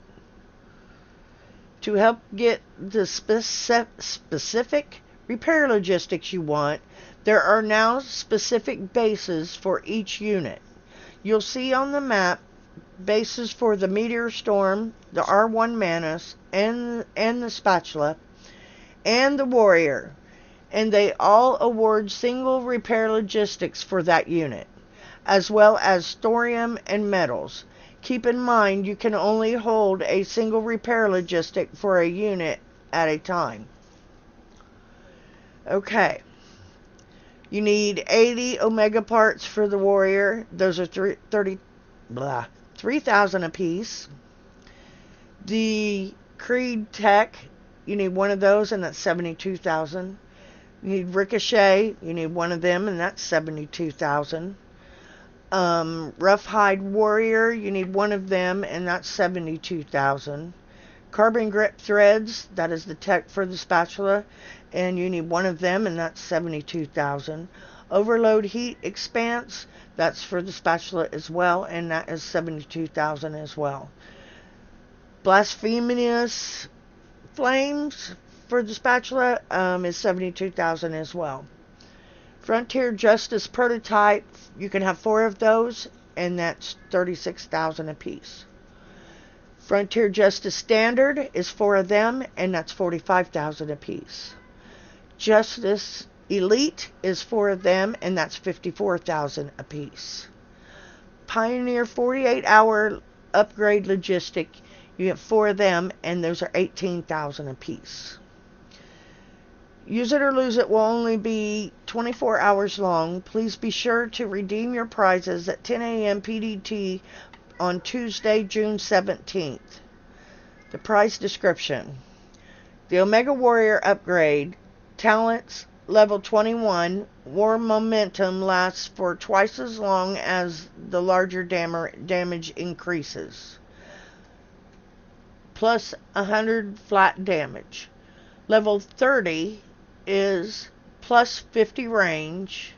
Speaker 1: To help get the specific repair logistics you want, there are now specific bases for each unit. You'll see on the map bases for the Meteor Storm, the R1 Manus, and the Spatula, and the Warrior, and they all award single repair logistics for that unit, as well as thorium and metals. Keep in mind you can only hold a single repair logistic for a unit at a time. Okay. You need 80 Omega parts for the Warrior. Those are 3,000 apiece. The Creed Tech, you need one of those, and that's 72,000. You need Ricochet, you need one of them, and that's 72,000. Roughhide Warrior, you need one of them, and that's 72,000. Carbon Grip Threads, that is the tech for the Spatula, and you need one of them, and that's 72,000. Overload Heat Expanse, that's for the Spatula as well, and that is 72,000 as well. Blasphemous Flames for the Spatula is 72,000 as well. Frontier Justice Prototype, you can have 4 of those, and that's 36,000 apiece. Frontier Justice Standard is 4 of them, and that's 45,000 apiece. Justice Elite is 4 of them, and that's 54,000 apiece. Pioneer 48-hour upgrade logistic, you have 4 of them, and those are 18,000 apiece. Use it or lose it will only be 24 hours long. Please be sure to redeem your prizes at 10 a.m. PDT on Tuesday, June 17th. The prize description. The Omega Warrior upgrade. Talents level 21. War momentum lasts for twice as long as the larger damage increases. Plus 100 flat damage. Level 30 is plus 50 range,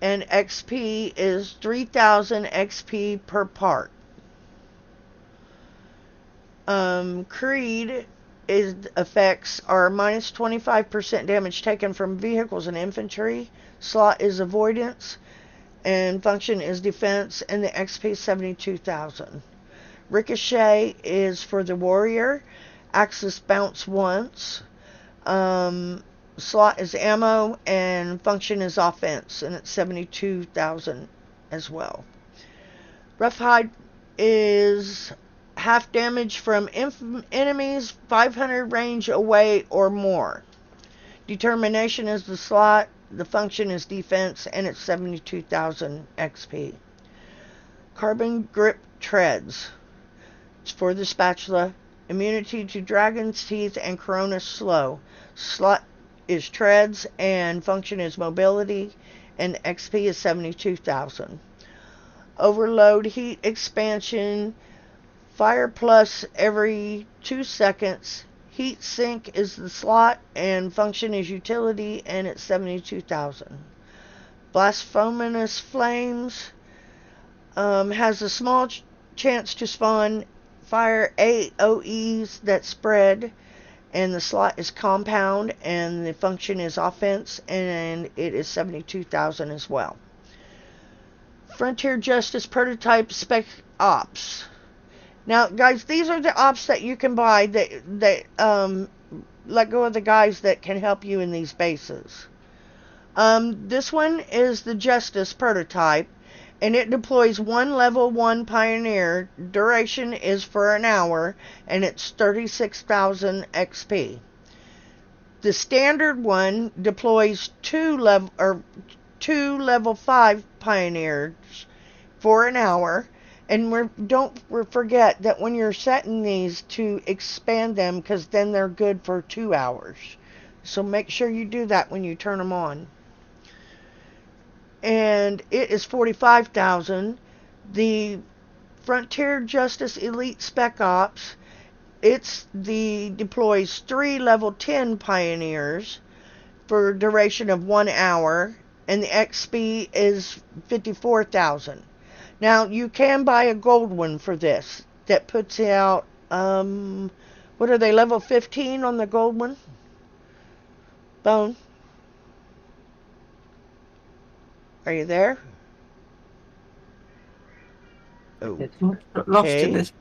Speaker 1: and XP is 3,000 XP per part. Creed effects are minus 25% damage taken from vehicles and infantry. Slot is avoidance, and function is defense, and the XP is 72,000. Ricochet is for the Warrior. Axis bounce once. Slot is ammo, and function is offense, and it's 72,000 as well. Roughhide is half damage from enemies 500 range away or more. Determination is the slot, the function is defense, and it's 72,000 XP. Carbon Grip Treads. It's for the Spatula. Immunity to Dragon's Teeth and Corona Slow. Slot is treads, and function is mobility, and XP is 72,000. Overload Heat Expansion. Fire plus every 2 seconds. Heat Sink is the slot, and function is utility, and it's 72,000. Blasphemous Flames has a small chance to spawn fire AOEs that spread, and the slot is compound, and the function is offense, and it is 72,000 as well. Frontier Justice Prototype Spec Ops. Now, guys, these are the ops that you can buy that let go of the guys that can help you in these bases. This one is the Justice Prototype, and it deploys one level 1 Pioneer. Duration is for an hour, and it's 36,000 XP. The standard one deploys two level 5 Pioneers for an hour. And don't forget that when you're setting these to expand them, because then they're good for 2 hours. So make sure you do that when you turn them on. And it is 45,000. The Frontier Justice Elite Spec Ops, deploys 3 level 10 Pioneers for a duration of 1 hour, and the XP is 54,000. Now, you can buy a gold one for this that puts out, what are they, level 15 on the gold one? Bone? Are you there? Oh,
Speaker 6: Got lost in this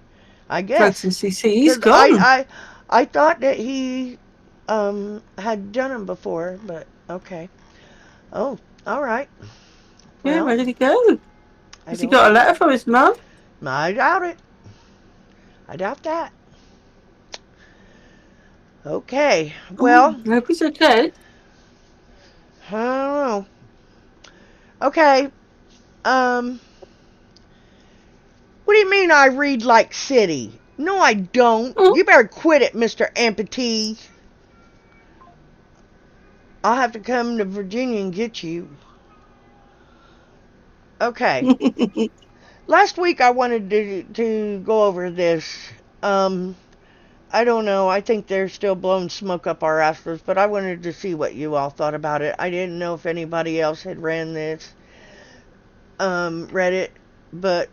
Speaker 1: I guess.
Speaker 6: CC. He's
Speaker 1: 'Cause
Speaker 6: gone.
Speaker 1: I thought that he had done them before, but okay. Oh, all right.
Speaker 6: Yeah,
Speaker 1: Well,
Speaker 6: where did he go?
Speaker 1: I
Speaker 6: Has he
Speaker 1: don't
Speaker 6: got a
Speaker 1: know.
Speaker 6: letter from his mum?
Speaker 1: I doubt it. I doubt that. Okay. Well,
Speaker 6: I hope he's okay.
Speaker 1: I don't know. Okay. What do you mean I read like city? No, I don't.
Speaker 6: Oh.
Speaker 1: You better quit it, Mr. Amputee. I'll have to come to Virginia and get you. Okay. Last week I wanted to go over this. I don't know. I think they're still blowing smoke up our asses, but I wanted to see what you all thought about it. I didn't know if anybody else had read it, but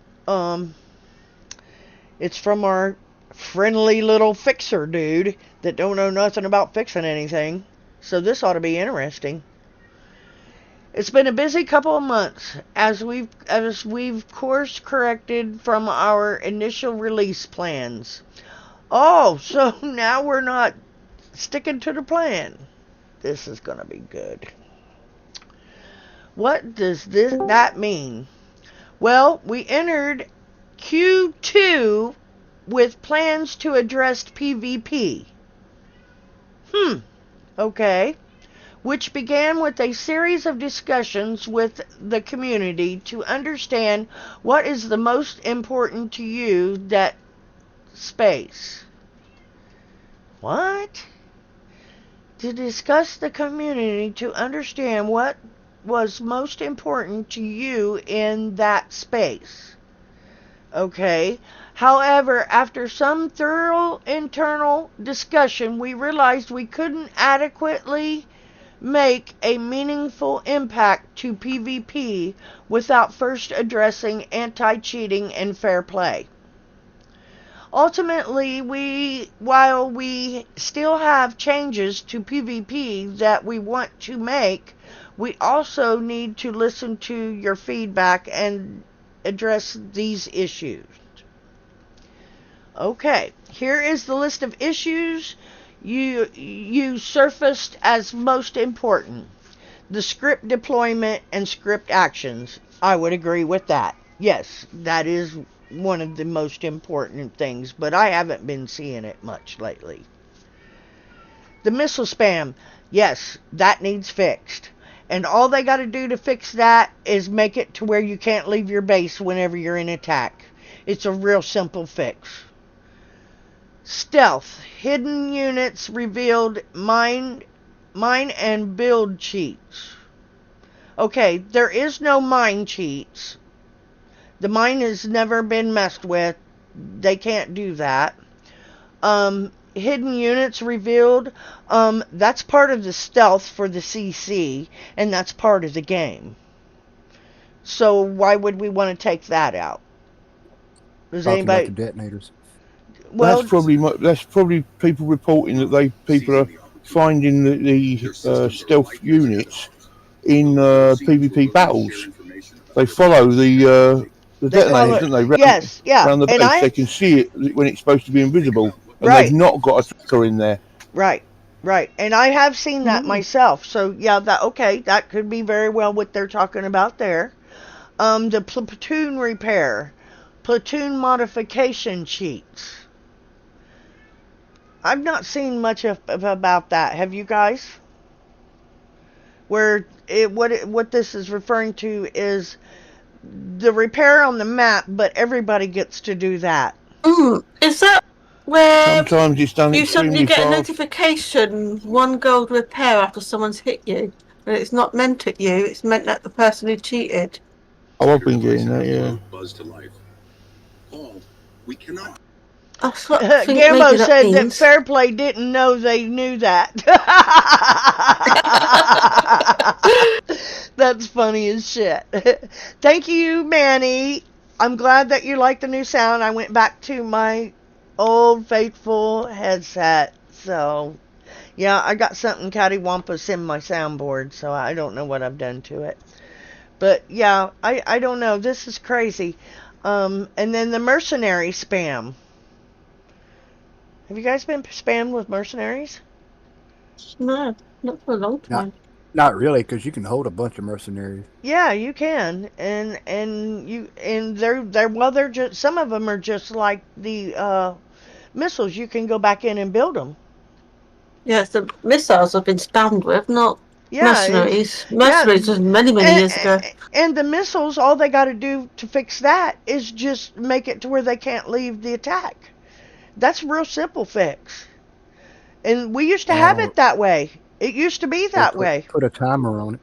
Speaker 1: it's from our friendly little fixer dude that don't know nothing about fixing anything. So this ought to be interesting. It's been a busy couple of months as we've course corrected from our initial release plans. Oh, so now we're not sticking to the plan. This is going to be good. What does that mean? Well, we entered Q2 with plans to address PvP. Okay. Which began with a series of discussions with the community to understand what is the most important to you that space. What? To discuss the community to understand what was most important to you in that space. Okay. However, after some thorough internal discussion, we realized we couldn't adequately make a meaningful impact to PvP without first addressing anti-cheating and fair play. Ultimately, while we still have changes to PvP that we want to make, we also need to listen to your feedback and address these issues. Okay, here is the list of issues you surfaced as most important. The script deployment and script actions. I would agree with that. Yes, that is one of the most important things, but I haven't been seeing it much lately. The missile spam. Yes, that needs fixed. And all they got to do to fix that is make it to where you can't leave your base whenever you're in attack. It's a real simple fix. Stealth. Hidden units revealed mine and build cheats. Okay, there is no mine cheats. The mine has never been messed with. They can't do that. Hidden units revealed. That's part of the stealth for the CC, and that's part of the game. So why would we want to take that out? Does
Speaker 9: Talking
Speaker 1: anybody?
Speaker 9: about the detonators.
Speaker 1: Well,
Speaker 8: that's probably people reporting that people are finding the stealth units in PvP battles. They follow the detonators, don't they?
Speaker 1: Yes, yeah.
Speaker 8: Around the
Speaker 1: And
Speaker 8: base, they can see it when it's supposed to be invisible, and
Speaker 1: Right.
Speaker 8: they've not got a tracker in there.
Speaker 1: Right, right. And I have seen that myself. So yeah, that could be very well what they're talking about there. The platoon repair, platoon modification sheets. I've not seen much about that. Have you guys? Where what this is referring to is the repair on the map, but everybody gets to do that.
Speaker 6: Is that where
Speaker 8: Sometimes it's done
Speaker 6: you
Speaker 8: extremely
Speaker 6: suddenly get a
Speaker 8: fast.
Speaker 6: notification, 1 gold repair after someone's hit you? And it's not meant at you, it's meant at the person who cheated.
Speaker 8: Oh, I've been getting that, yeah.
Speaker 9: Buzz to life. Paul, we cannot.
Speaker 6: That's what I think
Speaker 1: Gambo
Speaker 6: maybe
Speaker 1: said that
Speaker 6: means.
Speaker 1: Fairplay didn't know they knew that. That's funny as shit. Thank you, Manny. I'm glad that you like the new sound. I went back to my old faithful headset. So, yeah, I got something cattywampus in my soundboard, so I don't know what I've done to it. But, yeah, I don't know. This is crazy. And then the mercenary spam. Have you guys been spammed with mercenaries?
Speaker 6: No, not for a long time.
Speaker 10: Not really, because you can hold a bunch of mercenaries.
Speaker 1: Yeah, you can, and they're just, some of them are just like the missiles. You can go back in and build them.
Speaker 6: Yes, the missiles have been spammed with, not
Speaker 1: Yeah,
Speaker 6: mercenaries. Mercenaries was many years ago.
Speaker 1: And the missiles, all they got to do to fix that is just make it to where they can't leave the attack. That's a real simple fix. And we used to have it that way. It used to be that way.
Speaker 10: Put a timer on it.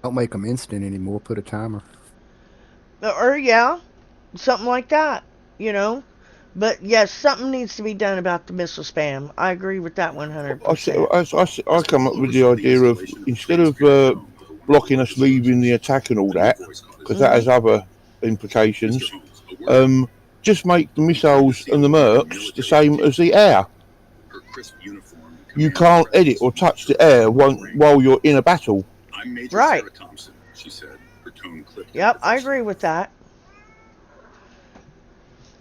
Speaker 10: Don't make them instant anymore. Put a timer.
Speaker 1: Or, yeah, something like that, you know. But, yes, something needs to be done about the missile spam. I agree with that 100%.
Speaker 8: I come up with the idea of, instead of blocking us leaving the attack and all that, because that has other implications, just make the missiles and the mercs the same as the air. You can't edit or touch the air while you're in a battle.
Speaker 1: Right.
Speaker 9: Thompson, she said, her tone clipped.
Speaker 1: Yep, I agree with that.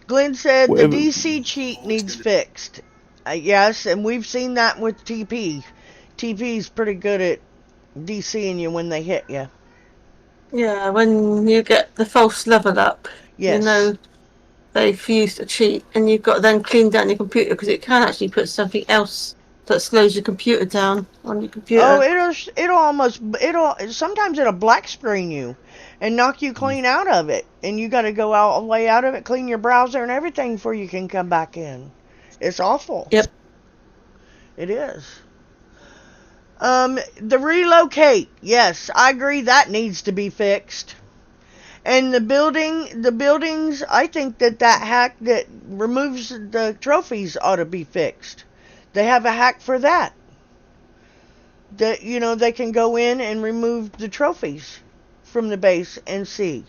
Speaker 1: Glenn said the DC cheat needs fixed. Yes, and we've seen that with TP. TP's pretty good at DCing you when they hit you.
Speaker 6: Yeah, when you get the false level up,
Speaker 1: Yes.
Speaker 6: you know they've used a cheat, and you've got to then clean down your computer because it can actually put something else that slows your computer down on your computer.
Speaker 1: Oh, sometimes it'll black screen you and knock you clean out of it, and you got to go all the way out of it, clean your browser and everything before you can come back in. It's awful.
Speaker 6: Yep.
Speaker 1: It is. The relocate, yes, I agree that needs to be fixed. And the buildings, I think that hack that removes the trophies ought to be fixed. They have a hack for that. That, you know, they can go in and remove the trophies from the base and see.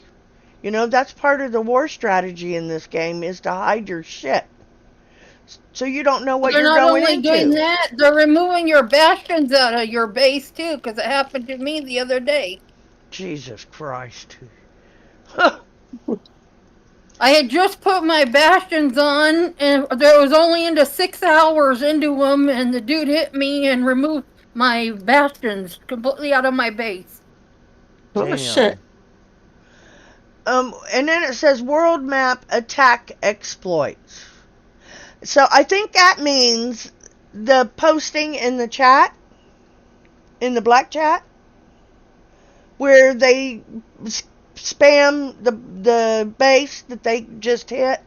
Speaker 1: You know, that's part of the war strategy in this game, is to hide your shit. So you don't know what
Speaker 3: They're
Speaker 1: you're
Speaker 3: not
Speaker 1: going
Speaker 3: only
Speaker 1: into.
Speaker 3: doing that, they're removing your bastions out of your base too, because it happened to me the other day.
Speaker 1: Jesus Christ.
Speaker 3: I had just put my bastions on, and there was only into 6 hours into them, and the dude hit me and removed my bastions completely out of my base.
Speaker 6: What the shit?
Speaker 1: And then it says world map attack exploits. So I think that means the posting in the chat, in the black chat, where they spam the base that they just hit.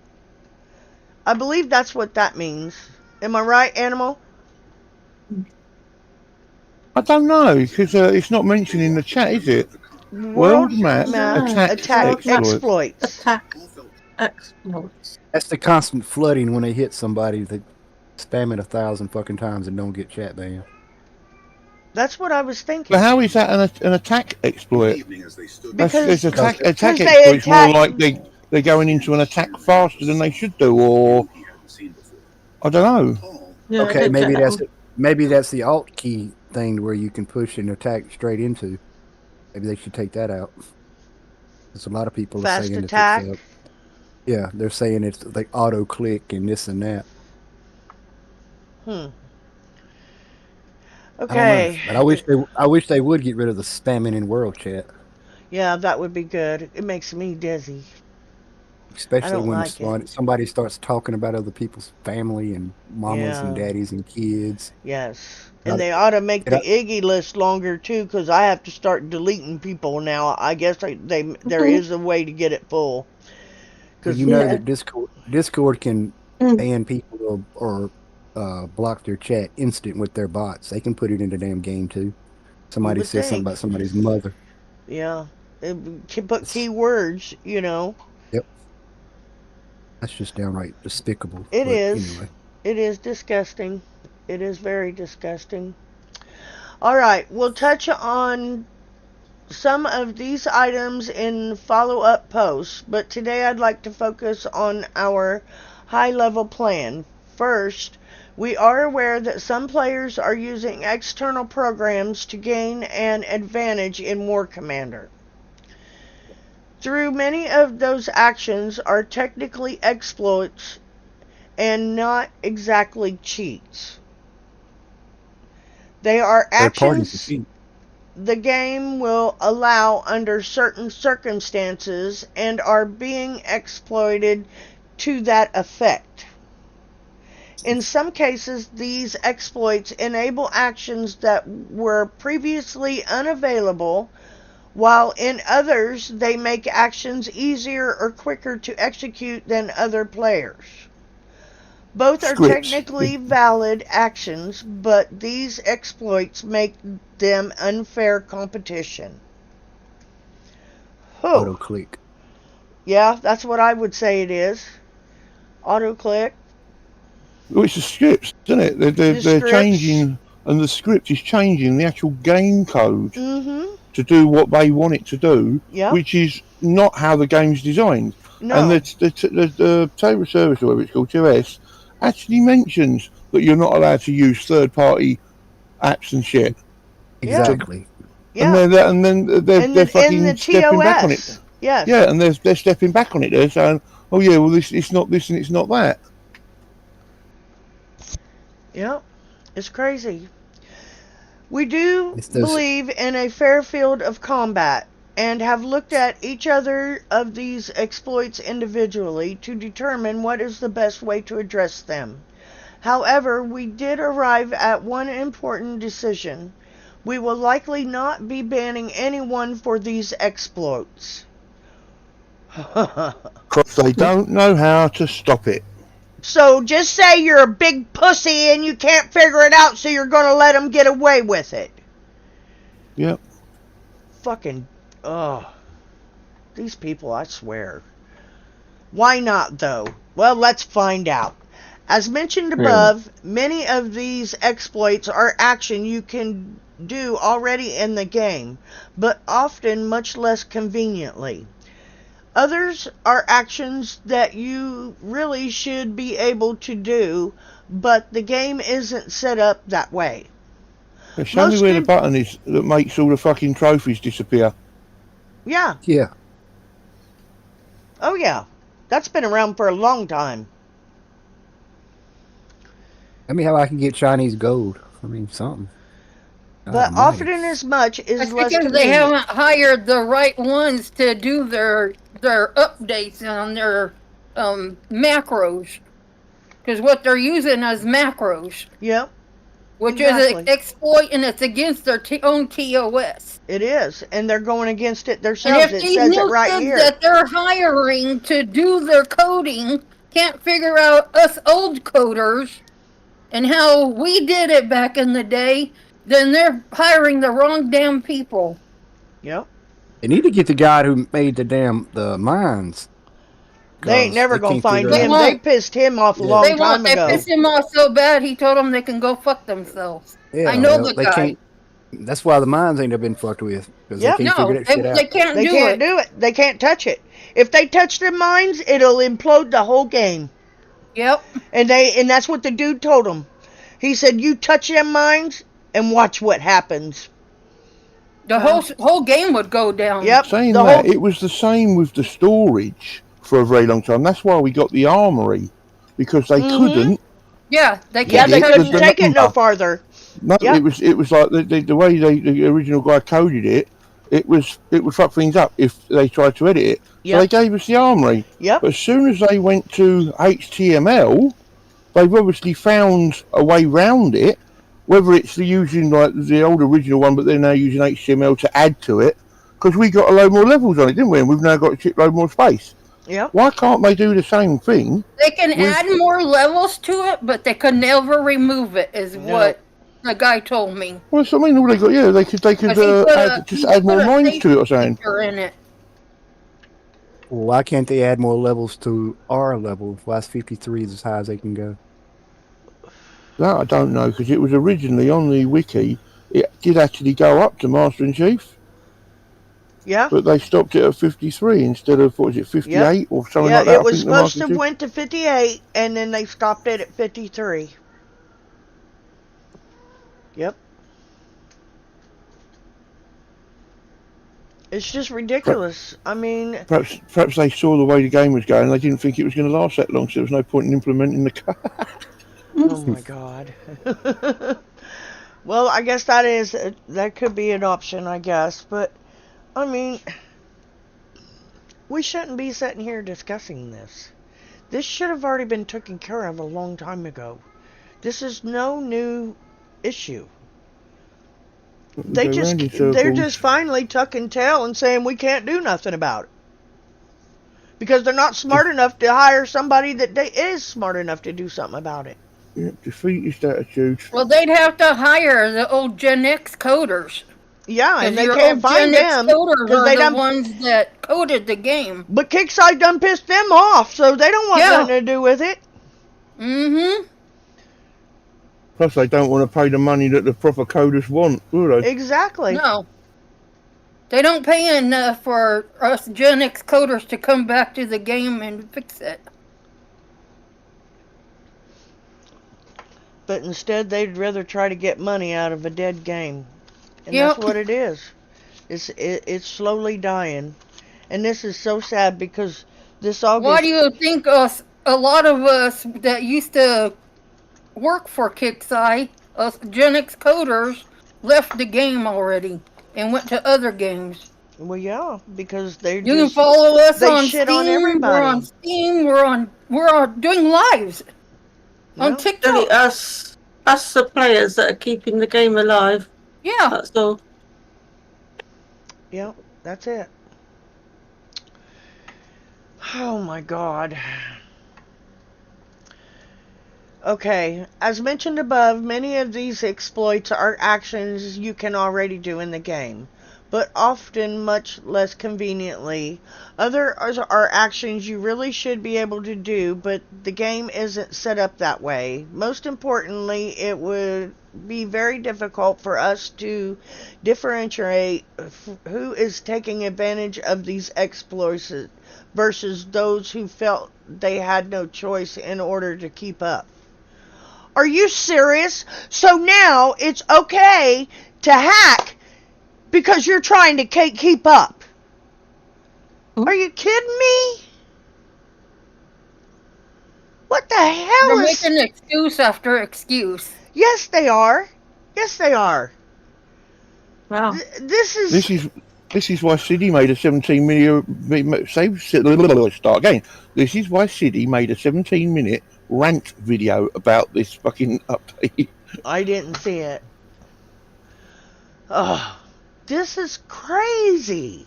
Speaker 1: I believe that's what that means. Am I right, Animal?
Speaker 8: I don't know, because it's not mentioned in the chat, is it? World map attack exploits.
Speaker 6: Attack exploits.
Speaker 10: That's the constant flooding when they hit somebody that spam it 1,000 fucking times and don't get chat banned.
Speaker 1: That's what I was thinking.
Speaker 8: But how is that an attack exploit?
Speaker 1: Because
Speaker 8: attack
Speaker 1: they
Speaker 8: exploits more
Speaker 1: attack-
Speaker 8: like they're going into an attack faster than they should do, or I don't know.
Speaker 9: Oh,
Speaker 6: Yeah, I
Speaker 10: Okay,
Speaker 6: didn't
Speaker 10: maybe
Speaker 6: get that
Speaker 10: that's
Speaker 6: one.
Speaker 10: maybe that's the alt key thing where you can push and attack straight into. Maybe they should take that out. Because a lot of people are
Speaker 1: Fast
Speaker 10: saying that
Speaker 1: attack.
Speaker 10: it's yeah, they're saying it's like auto click and this and that.
Speaker 1: Hmm.
Speaker 10: I don't know,
Speaker 1: Okay.
Speaker 10: but I wish they would get rid of the spamming in world chat,
Speaker 1: Yeah, that would be good. It makes me dizzy. I
Speaker 10: especially
Speaker 1: don't
Speaker 10: when
Speaker 1: like it.
Speaker 10: somebody starts talking about other people's family and mamas and
Speaker 1: Yeah.
Speaker 10: daddies and kids.
Speaker 1: Yes.
Speaker 10: It ought
Speaker 1: And
Speaker 10: to-
Speaker 1: they ought to make
Speaker 10: it
Speaker 1: the
Speaker 10: ought-
Speaker 1: Iggy list longer too, because I have to start deleting people now. I guess there is a way to get it full.
Speaker 10: Well,
Speaker 1: 'Cause
Speaker 10: you know
Speaker 6: Yeah.
Speaker 10: that Discord can
Speaker 6: Mm.
Speaker 10: ban people or block their chat instant with their bots. They can put it in the damn game too. Somebody
Speaker 1: would
Speaker 10: says something
Speaker 1: think.
Speaker 10: about somebody's mother.
Speaker 1: yeah, it can put keywords. You know,
Speaker 10: Yep, that's just downright despicable.
Speaker 1: it
Speaker 10: but
Speaker 1: is.
Speaker 10: anyway.
Speaker 1: It is disgusting. It is very disgusting. All right, we'll touch on some of these items in follow-up posts, but today I'd like to focus on our high-level plan. First, we are aware that some players are using external programs to gain an advantage in War Commander. Through many of those actions are technically exploits and not exactly cheats. They are
Speaker 10: Third parties
Speaker 1: actions
Speaker 10: cheat.
Speaker 1: the game will allow under certain circumstances and are being exploited to that effect. In some cases, these exploits enable actions that were previously unavailable, while in others they make actions easier or quicker to execute than other players. Both are
Speaker 8: Scripts.
Speaker 1: technically valid actions, but these exploits make them unfair competition.
Speaker 10: Auto
Speaker 1: Oh,
Speaker 10: click.
Speaker 1: yeah, that's what I would say it is. Auto click.
Speaker 8: Well, it's the scripts, isn't it? They're
Speaker 1: scripts.
Speaker 8: changing, and the script is changing the actual game code
Speaker 1: Mm-hmm.
Speaker 8: to do what they want it to do,
Speaker 1: Yep.
Speaker 8: which is not how the game's designed.
Speaker 1: No.
Speaker 8: And the table of service, or whatever it's called, 2S, actually mentions that you're not allowed to use third-party apps and shit.
Speaker 1: Yeah.
Speaker 10: Exactly.
Speaker 1: Yeah.
Speaker 8: And then they're
Speaker 1: in the
Speaker 8: fucking stepping back on it.
Speaker 1: TOS. Yes.
Speaker 8: Yeah, and they're stepping back on it. They're saying, "Oh yeah, well it's not this and it's not that."
Speaker 1: Yep. It's crazy. We do
Speaker 10: It's those-
Speaker 1: believe in a fair field of combat and have looked at each other of these exploits individually to determine what is the best way to address them. However, we did arrive at one important decision. We will likely not be banning anyone for these exploits.
Speaker 8: Because they don't know how to stop it.
Speaker 1: So just say you're a big pussy and you can't figure it out, so you're gonna let them get away with it.
Speaker 8: Yep.
Speaker 1: Fucking, these people, I swear. Why not, though? Well, let's find out. As mentioned above, many of these exploits are action you can do already in the game, but often much less conveniently. Others are actions that you really should be able to do, but the game isn't set up that way.
Speaker 8: Show me
Speaker 1: Most
Speaker 8: where the
Speaker 1: in-
Speaker 8: button is that makes all the fucking trophies disappear.
Speaker 1: Yeah.
Speaker 10: Yeah.
Speaker 1: Oh, yeah. That's been around for a long time.
Speaker 10: I mean, how I can get Chinese gold. I mean, something.
Speaker 1: But
Speaker 10: God
Speaker 1: often
Speaker 10: almighty.
Speaker 1: as much is
Speaker 3: That's
Speaker 1: less
Speaker 3: because they
Speaker 1: convenient.
Speaker 3: haven't hired the right ones to do their updates on their macros. Because what they're using is macros,
Speaker 1: Yep,
Speaker 3: which
Speaker 1: Exactly.
Speaker 3: is an exploit, and it's against their own TOS.
Speaker 1: it is. And they're going against it
Speaker 3: And
Speaker 1: themselves.
Speaker 3: if
Speaker 1: It
Speaker 3: these
Speaker 1: says it
Speaker 3: new
Speaker 1: right
Speaker 3: kids
Speaker 1: here.
Speaker 3: that they're hiring to do their coding can't figure out us old coders and how we did it back in the day, then they're hiring the wrong damn people.
Speaker 1: Yep.
Speaker 10: They need to get the guy who made the mines.
Speaker 1: They ain't
Speaker 10: 'cause
Speaker 1: never
Speaker 10: they
Speaker 1: gonna
Speaker 10: can't
Speaker 1: find
Speaker 10: figure
Speaker 1: him.
Speaker 10: out-
Speaker 1: They pissed him off a
Speaker 10: Yeah.
Speaker 1: long
Speaker 3: They
Speaker 1: time
Speaker 3: won't. They
Speaker 1: ago.
Speaker 3: pissed him off so bad, he told them they can go fuck themselves.
Speaker 10: Yeah,
Speaker 3: I know
Speaker 10: well,
Speaker 3: the
Speaker 10: they
Speaker 3: guy.
Speaker 10: can't. That's why the mines ain't been fucked with, because
Speaker 1: Yep.
Speaker 10: they can't
Speaker 3: No,
Speaker 10: figure that shit
Speaker 3: they
Speaker 10: out.
Speaker 3: can't
Speaker 1: They
Speaker 3: do
Speaker 1: can't
Speaker 3: it.
Speaker 1: do it. They can't touch it. If they touch their mines, it'll implode the whole game.
Speaker 3: Yep.
Speaker 1: And that's what the dude told them. He said, "You touch them mines and watch what happens."
Speaker 3: The whole game would go down.
Speaker 1: Yep.
Speaker 8: Saying
Speaker 1: the
Speaker 8: that,
Speaker 1: whole
Speaker 8: it was the same with the storage for a very long time. That's why we got the armory, because they couldn't.
Speaker 3: Yeah, they
Speaker 1: Yeah,
Speaker 3: can't
Speaker 1: they
Speaker 8: Yeah,
Speaker 1: couldn't
Speaker 8: the
Speaker 1: take it no
Speaker 8: number.
Speaker 1: farther.
Speaker 8: No,
Speaker 1: Yep.
Speaker 8: it was like the way the original guy coded it. It would fuck things up if they tried to edit it. So
Speaker 1: Yep.
Speaker 8: they gave us the armory.
Speaker 1: Yep.
Speaker 8: But as soon as they went to HTML, they've obviously found a way round it. Whether it's using like the old original one, but they're now using HTML to add to it, because we got a load more levels on it, didn't we? And we've now got a shitload more space.
Speaker 1: Yep.
Speaker 8: Why can't they do the same thing?
Speaker 3: They can
Speaker 8: With-
Speaker 3: add more levels to it, but they could never remove it, is what the guy told me.
Speaker 8: Well, that's what I mean. All they got, yeah, they could
Speaker 3: But he put
Speaker 8: add more
Speaker 3: a
Speaker 8: lines to it or something.
Speaker 3: feature in it.
Speaker 10: Why can't they add more levels to our level? Why is 53 as high as they can go?
Speaker 8: That I don't know, because it was originally on the wiki. It did actually go up to Master and Chief,
Speaker 1: Yeah.
Speaker 8: but they stopped it at 53 instead of, what was it, 58 or something
Speaker 1: Yeah,
Speaker 8: like that.
Speaker 1: it
Speaker 8: I
Speaker 1: was
Speaker 8: think, the
Speaker 1: supposed
Speaker 8: Master
Speaker 1: to
Speaker 8: and Chief.
Speaker 1: went to 58, and then they stopped it at 53. Yep. It's just ridiculous. I mean,
Speaker 8: Perhaps they saw the way the game was going. They didn't think it was going to last that long, so there was no point in implementing the code.
Speaker 1: oh my God. Well, I guess that could be an option, I guess. But, I mean, we shouldn't be sitting here discussing this. This should have already been taken care of a long time ago. This is no new issue. They're just finally tucking tail and saying we can't do nothing about it. Because they're not smart enough to hire somebody that is smart enough to do something about it.
Speaker 8: Yeah, defeatist attitude.
Speaker 3: Well, they'd have to hire the old Gen X coders.
Speaker 1: Yeah, and they
Speaker 3: your
Speaker 1: can't
Speaker 3: old
Speaker 1: find
Speaker 3: Gen X
Speaker 1: them
Speaker 3: coders
Speaker 1: because
Speaker 3: are
Speaker 1: they
Speaker 3: the
Speaker 1: done.
Speaker 3: ones that coded the game.
Speaker 1: But Kickside done pissed them off, so they don't want nothing to do with it.
Speaker 3: Mm-hmm.
Speaker 8: Plus, they don't want to pay the money that the proper coders want, do they?
Speaker 1: Exactly.
Speaker 3: No. They don't pay enough for us Gen X coders to come back to the game and fix it.
Speaker 1: But instead, they'd rather try to get money out of a dead game, and
Speaker 3: Yep.
Speaker 1: that's what it is. It's slowly dying, and this is so sad because this August.
Speaker 3: Why do you think a lot of us that used to work for Kickside, us Gen X coders, left the game already and went to other games?
Speaker 1: Well, yeah, because they.
Speaker 3: You can follow us
Speaker 1: they
Speaker 3: on
Speaker 1: shit
Speaker 3: Steam.
Speaker 1: on everybody.
Speaker 3: We're on Steam. We're doing lives on
Speaker 1: Yeah.
Speaker 3: TikTok.
Speaker 6: Only us the players that are keeping the game alive.
Speaker 3: Yeah.
Speaker 6: That's all.
Speaker 1: Yep, that's it. Oh my God. Okay, as mentioned above, many of these exploits are actions you can already do in the game, but often much less conveniently. Others are actions you really should be able to do, but the game isn't set up that way. Most importantly, it would be very difficult for us to differentiate who is taking advantage of these exploits versus those who felt they had no choice in order to keep up. Are you serious? So now it's okay to hack because you're trying to keep up? Are you kidding me? What the hell
Speaker 3: They're
Speaker 1: is...
Speaker 3: making excuse after excuse.
Speaker 1: Yes, they are. Yes, they are.
Speaker 6: Wow.
Speaker 1: This is...
Speaker 8: This is why City made a 17 minute start again. This is why City made a 17-minute rant video about this fucking update.
Speaker 1: I didn't see it. Oh, this is crazy.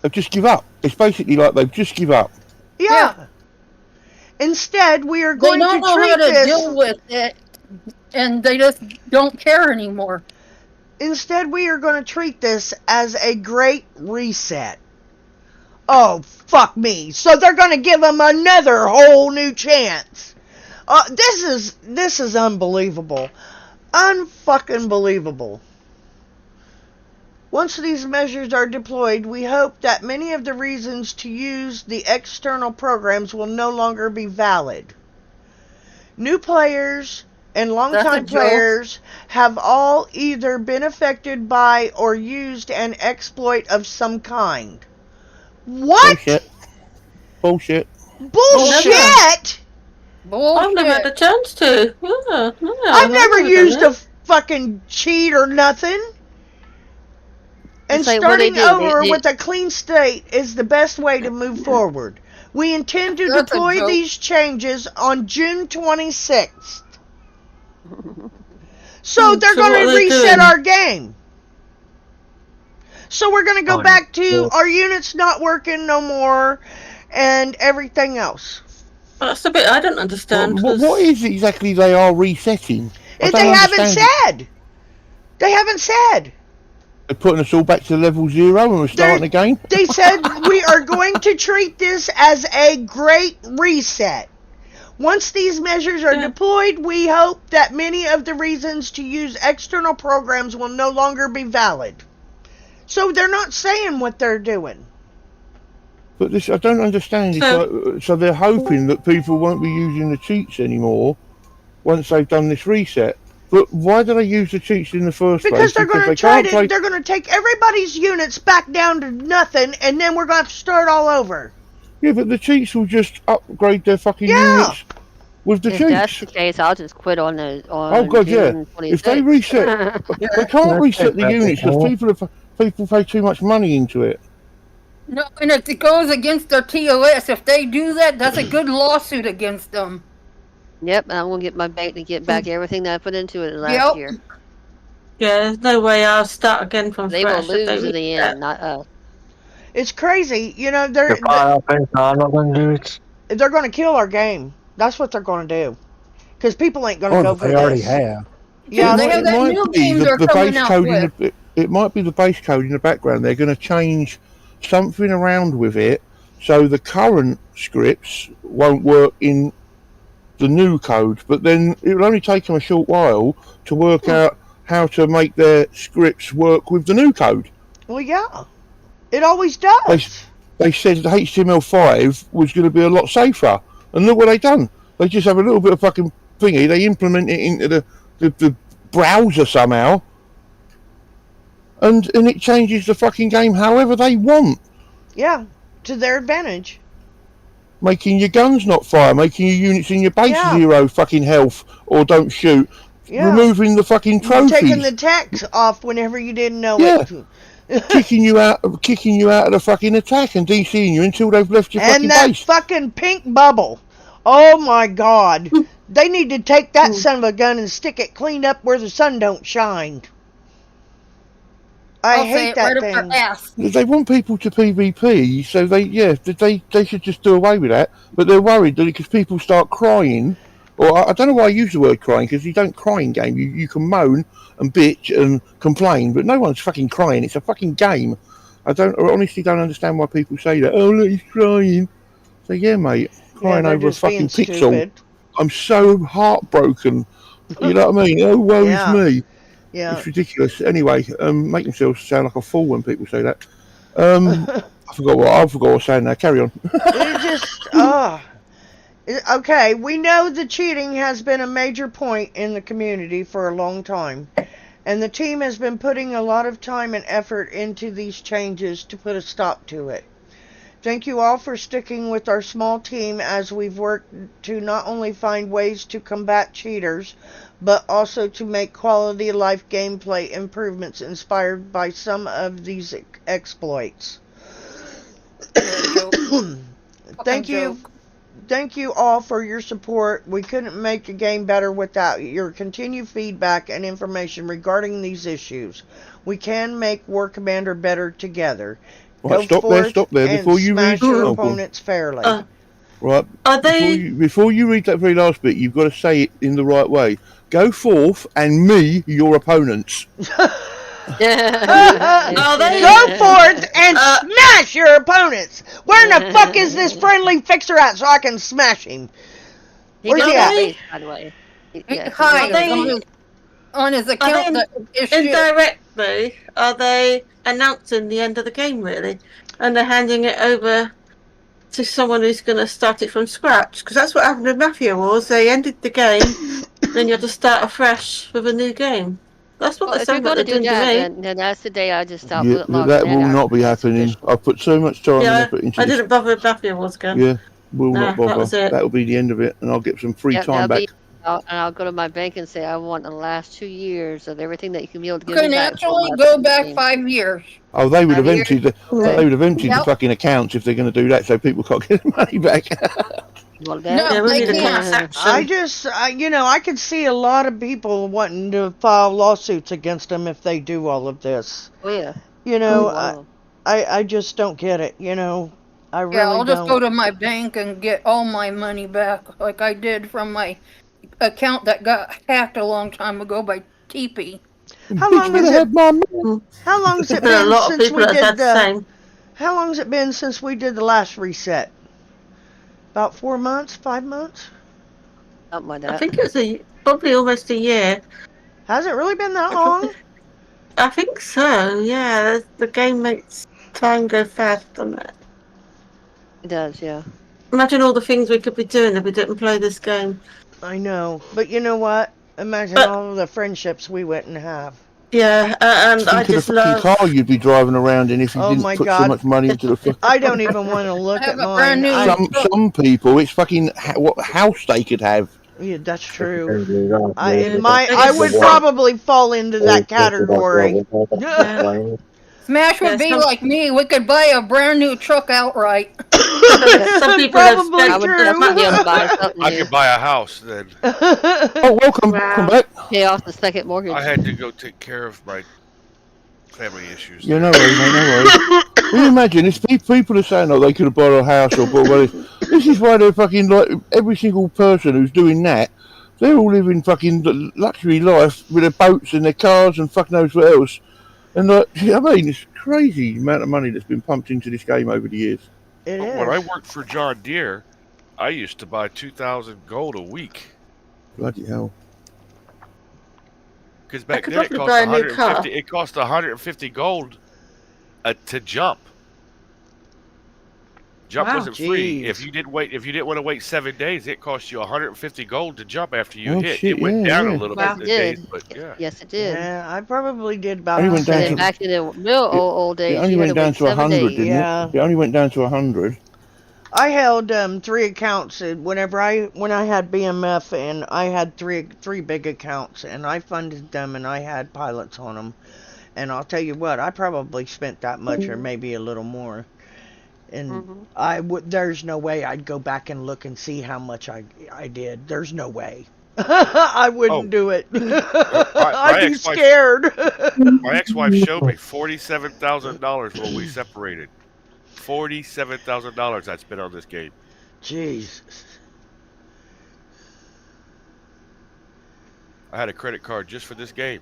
Speaker 8: They've just give up. It's basically like they've just give up.
Speaker 1: Yeah. Instead, we are
Speaker 3: They
Speaker 1: going
Speaker 3: don't
Speaker 1: to
Speaker 3: know
Speaker 1: treat
Speaker 3: how to
Speaker 1: this...
Speaker 3: deal with it, and they just don't care anymore.
Speaker 1: Instead, we are going to treat this as a great reset. Oh, fuck me. So they're going to give them another whole new chance. This is unbelievable. Unfucking believable. Once these measures are deployed, we hope that many of the reasons to use the external programs will no longer be valid. New players and longtime
Speaker 6: That's a joke.
Speaker 1: players have all either been affected by or used an exploit of some kind. What?
Speaker 8: Bullshit.
Speaker 1: Bullshit?
Speaker 6: I've never had a chance to. Yeah,
Speaker 1: I've never used
Speaker 6: done
Speaker 1: a fucking cheat or nothing. And
Speaker 4: It's like what they
Speaker 1: starting
Speaker 4: do,
Speaker 1: over
Speaker 4: they-
Speaker 1: with a clean slate is the best way to move forward. We intend to
Speaker 3: That's a
Speaker 1: deploy
Speaker 3: joke.
Speaker 1: these changes on June 26th. So they're
Speaker 6: So
Speaker 1: going
Speaker 6: what
Speaker 1: to
Speaker 6: are they
Speaker 1: reset
Speaker 6: doing?
Speaker 1: our game. So we're going to go
Speaker 2: Oh,
Speaker 1: back to
Speaker 2: no.
Speaker 1: our units not working no more and everything else.
Speaker 6: That's a bit I don't understand.
Speaker 8: What is it exactly they are resetting? I
Speaker 1: If
Speaker 8: don't
Speaker 1: they haven't
Speaker 8: understand it.
Speaker 1: said. They haven't said.
Speaker 8: They're putting us all back to level 0 and we're starting again?
Speaker 1: They said we are going to treat this as a great reset. Once these measures are deployed, we hope that many of the reasons to use external programs will no longer be valid. So they're not saying what they're doing.
Speaker 8: But this, I don't understand. So they're hoping that people won't be using the cheats anymore once they've done this reset. But why do they use the cheats in the first
Speaker 1: Because
Speaker 8: place?
Speaker 1: they're going to
Speaker 8: they
Speaker 1: try
Speaker 8: can't
Speaker 1: to,
Speaker 8: play.
Speaker 1: they're going to take everybody's units back down to nothing, and then we're going to have to start all over.
Speaker 8: Yeah, but the cheats will just upgrade their fucking
Speaker 1: Yeah.
Speaker 8: units with the
Speaker 4: If
Speaker 8: cheats.
Speaker 4: that's the case, I'll just quit on the on
Speaker 8: Oh god, yeah.
Speaker 4: June
Speaker 8: If they
Speaker 4: 26th.
Speaker 8: reset, they can't reset the units because people pay too much money into it.
Speaker 3: No, and if it goes against their TOS, if they do that, that's a good lawsuit against them.
Speaker 4: Yep, and I'm gonna get my bank to get back everything that I put into it last
Speaker 3: Yep.
Speaker 4: year.
Speaker 6: Yeah, there's no way I'll start again from
Speaker 4: They will
Speaker 6: scratch. if
Speaker 4: lose
Speaker 6: they
Speaker 4: in the
Speaker 6: reset.
Speaker 4: end, not us.
Speaker 1: It's crazy. You know, they're
Speaker 2: If I happen, I'm not going to do it.
Speaker 1: they're going to kill our game. That's what they're going to do. Because people ain't going to
Speaker 10: Oh,
Speaker 1: go for
Speaker 10: they
Speaker 1: this.
Speaker 10: already have.
Speaker 1: Yeah,
Speaker 3: they have that new game they're coming
Speaker 8: base
Speaker 3: out
Speaker 8: code
Speaker 3: with.
Speaker 8: it might be the base code in the background. They're going to change something around with it so the current scripts won't work in the new code, but then it will only take them a short while to work out how to make their scripts work with the new code.
Speaker 1: Well, yeah. It always does.
Speaker 8: They said that HTML5 was going to be a lot safer, and look what they done. They just have a little bit of fucking thingy, they implement it into the browser somehow, and it changes the fucking game however they want.
Speaker 1: Yeah, to their advantage.
Speaker 8: Making your guns not fire, making your units in your base
Speaker 1: Yeah.
Speaker 8: 0 fucking health or don't shoot,
Speaker 1: Yeah.
Speaker 8: removing the fucking trophies,
Speaker 1: Taking the tax off whenever you didn't know
Speaker 8: Yeah.
Speaker 1: it.
Speaker 8: kicking you out of the fucking attack and DCing you until they've left your
Speaker 1: And
Speaker 8: fucking
Speaker 1: that
Speaker 8: base.
Speaker 1: fucking pink bubble. Oh my god. They need to take that son of a gun and stick it clean up where the sun don't shine. I
Speaker 3: I'll say
Speaker 1: hate
Speaker 3: it
Speaker 1: that
Speaker 3: right up
Speaker 1: thing.
Speaker 3: their ass.
Speaker 8: They want people to PvP, so they should just do away with that. But they're worried that because people start crying, or I don't know why I use the word crying, because you don't cry in game. You can moan and bitch and complain, but no one's fucking crying. It's a fucking game. I honestly don't understand why people say that. Oh look, he's crying. So yeah, mate, crying
Speaker 1: they're
Speaker 8: over a
Speaker 1: just being
Speaker 8: fucking pixel.
Speaker 1: stupid.
Speaker 8: I'm so heartbroken. You know what I mean? Oh woe
Speaker 1: Yeah.
Speaker 8: is me.
Speaker 1: Yeah.
Speaker 8: It's ridiculous. Anyway, make themselves sound like a fool when people say that. I forgot what I was saying now. Carry on.
Speaker 1: It just, okay, we know the cheating has been a major point in the community for a long time. And the team has been putting a lot of time and effort into these changes to put a stop to it. Thank you all for sticking with our small team as we've worked to not only find ways to combat cheaters, but also to make quality of life gameplay improvements inspired by some of these exploits. Thank you. Thank you all for your support. We couldn't make the game better without your continued feedback and information regarding these issues. We can make War Commander better together.
Speaker 8: Right,
Speaker 1: Go
Speaker 8: stop there,
Speaker 1: forth
Speaker 8: stop there.
Speaker 1: and
Speaker 8: Before you
Speaker 1: smash
Speaker 8: read
Speaker 1: your
Speaker 8: oh, go on.
Speaker 1: opponents fairly.
Speaker 8: Right.
Speaker 6: Are they?
Speaker 8: Before you read that very last bit, you've got to say it in the right way. Go forth and me, your opponents.
Speaker 6: Are they?
Speaker 1: Go forth and smash your opponents. Where in the fuck is this friendly fixer at so I can smash him?
Speaker 4: He
Speaker 1: Where's
Speaker 4: got
Speaker 1: he
Speaker 4: that
Speaker 1: at?
Speaker 4: base, by the way. Yeah,
Speaker 3: Hi,
Speaker 6: Are they-
Speaker 3: on on his account that is shit.
Speaker 6: Indirectly, are they announcing the end of the game, really? And they're handing it over to someone who's going to start it from scratch? Because that's what happened with Mafia Wars. They ended the game, then you have to start afresh with a new game. That's what
Speaker 4: Well,
Speaker 6: they
Speaker 4: if you're
Speaker 6: sound
Speaker 4: going
Speaker 6: like
Speaker 4: to
Speaker 6: they're
Speaker 4: do
Speaker 6: doing to
Speaker 4: that,
Speaker 6: me.
Speaker 4: then that's the day I just stop
Speaker 8: Yeah,
Speaker 4: logging
Speaker 8: that
Speaker 4: in
Speaker 8: will
Speaker 4: now.
Speaker 8: not be
Speaker 4: That's
Speaker 8: happening.
Speaker 4: official.
Speaker 8: I've put so much time and
Speaker 6: Yeah,
Speaker 8: effort into
Speaker 6: I
Speaker 8: this.
Speaker 6: didn't bother with Mafia Wars again.
Speaker 8: Yeah, will
Speaker 6: Nah,
Speaker 8: not bother.
Speaker 6: that was it.
Speaker 8: That'll be the end of it, and I'll get some free
Speaker 4: Yep,
Speaker 8: time back.
Speaker 4: I'll go to my bank and say I want the last 2 years of everything that you can be able to
Speaker 3: You
Speaker 4: give me
Speaker 3: can
Speaker 4: back.
Speaker 3: actually go back 5 years.
Speaker 8: Oh, they would have
Speaker 4: 5 years.
Speaker 8: emptied the
Speaker 3: Yep.
Speaker 8: fucking accounts if they're going to do that, so people can't get their money back.
Speaker 4: Well,
Speaker 3: No,
Speaker 6: Yeah, we
Speaker 3: they
Speaker 6: need a
Speaker 3: can't.
Speaker 6: class action.
Speaker 1: I could see a lot of people wanting to file lawsuits against them if they do all of this.
Speaker 4: Oh, yeah.
Speaker 1: You know,
Speaker 4: Wow.
Speaker 1: I just don't get it. You know, I really
Speaker 3: Yeah, I'll just
Speaker 1: don't.
Speaker 3: go to my bank and get all my money back, like I did from my account that got hacked a long time ago by TP.
Speaker 1: How long has it? How long's it
Speaker 6: There are a
Speaker 1: been
Speaker 6: lot of
Speaker 1: since
Speaker 6: people
Speaker 1: we
Speaker 6: that
Speaker 1: did
Speaker 6: said the
Speaker 1: the?
Speaker 6: same.
Speaker 1: How long's it been since we did the last reset? About 4 months, 5 months?
Speaker 4: Something like
Speaker 6: I
Speaker 4: that.
Speaker 6: think it was probably almost a year.
Speaker 1: Has it really been that long?
Speaker 6: I think so, yeah. The game makes time go fast, doesn't it?
Speaker 4: It does, yeah.
Speaker 6: Imagine all the things we could be doing if we didn't play this game.
Speaker 1: I know, but you know what? Imagine
Speaker 6: But-
Speaker 1: all the friendships we wouldn't have.
Speaker 6: Yeah, and I
Speaker 8: Think of
Speaker 6: just
Speaker 8: the fucking
Speaker 6: love...
Speaker 8: car you'd be driving around in if you
Speaker 1: Oh
Speaker 8: didn't
Speaker 1: my
Speaker 8: put so
Speaker 1: God.
Speaker 8: much money into the fucking...
Speaker 1: I don't even want to look
Speaker 3: I have
Speaker 1: at
Speaker 3: a brand
Speaker 1: mine.
Speaker 3: new-
Speaker 8: Some people, it's fucking what house they could have.
Speaker 1: Yeah, that's true.
Speaker 2: Yeah.
Speaker 1: I would probably fall into that category.
Speaker 3: Smash would
Speaker 6: Yeah,
Speaker 3: be
Speaker 6: some-
Speaker 3: like me. We could buy a brand new truck outright.
Speaker 6: Some people have
Speaker 1: Probably
Speaker 6: spent-
Speaker 4: I would
Speaker 1: true.
Speaker 4: definitely be able to buy something
Speaker 5: I
Speaker 4: new.
Speaker 5: could buy a house then.
Speaker 8: Oh, welcome back.
Speaker 4: Pay off the second mortgage.
Speaker 5: I had to go take care of my family issues.
Speaker 8: Yeah, no worries, mate, no worries. Can you imagine, if people are saying, oh, they could have bought a house or bought one, this is why they're fucking, like, every single person who's doing that, they're all living fucking luxury life with their boats and their cars and fuck knows what else. And, like, I mean, it's crazy the amount of money that's been pumped into this game over the years.
Speaker 1: It
Speaker 5: When I
Speaker 1: is.
Speaker 5: worked for John Deere, I used to buy 2,000 gold a week.
Speaker 8: Bloody hell.
Speaker 5: Because back
Speaker 6: could
Speaker 5: then it
Speaker 6: probably
Speaker 5: cost
Speaker 6: buy a new
Speaker 5: 150.
Speaker 6: car.
Speaker 5: It cost 150 gold to jump. Jump
Speaker 6: Wow.
Speaker 5: wasn't free.
Speaker 1: Jeez.
Speaker 5: If you didn't want to wait 7 days, it cost you 150 gold to jump after you
Speaker 8: Oh,
Speaker 5: hit.
Speaker 8: shit,
Speaker 5: It went
Speaker 8: yeah,
Speaker 5: down
Speaker 8: yeah.
Speaker 5: a little
Speaker 6: Wow.
Speaker 5: bit
Speaker 4: It
Speaker 5: the days,
Speaker 4: did.
Speaker 5: but yeah.
Speaker 4: Yes, it did.
Speaker 1: Yeah, I probably did about.
Speaker 8: Only went down
Speaker 4: And
Speaker 8: to-
Speaker 4: then back in the real old days,
Speaker 8: It only
Speaker 4: you had
Speaker 8: went
Speaker 4: to
Speaker 8: down
Speaker 4: wait
Speaker 8: to 100,
Speaker 4: 7 days.
Speaker 8: didn't
Speaker 1: Yeah.
Speaker 8: it? It only went down to 100.
Speaker 1: I held 3 accounts when I had BMF, and I had three big accounts, and I funded them, and I had pilots on them. And I'll tell you what, I probably spent that much, or maybe a little more. And there's no way I'd go back and look and see how much I did. There's no way. I wouldn't
Speaker 5: Oh.
Speaker 1: do it.
Speaker 5: my
Speaker 1: I'd be
Speaker 5: ex-wife-
Speaker 1: scared.
Speaker 5: My ex-wife showed me $47,000 when we separated. $47,000 I'd spent on this game.
Speaker 1: Jesus.
Speaker 5: I had a credit card just for this game.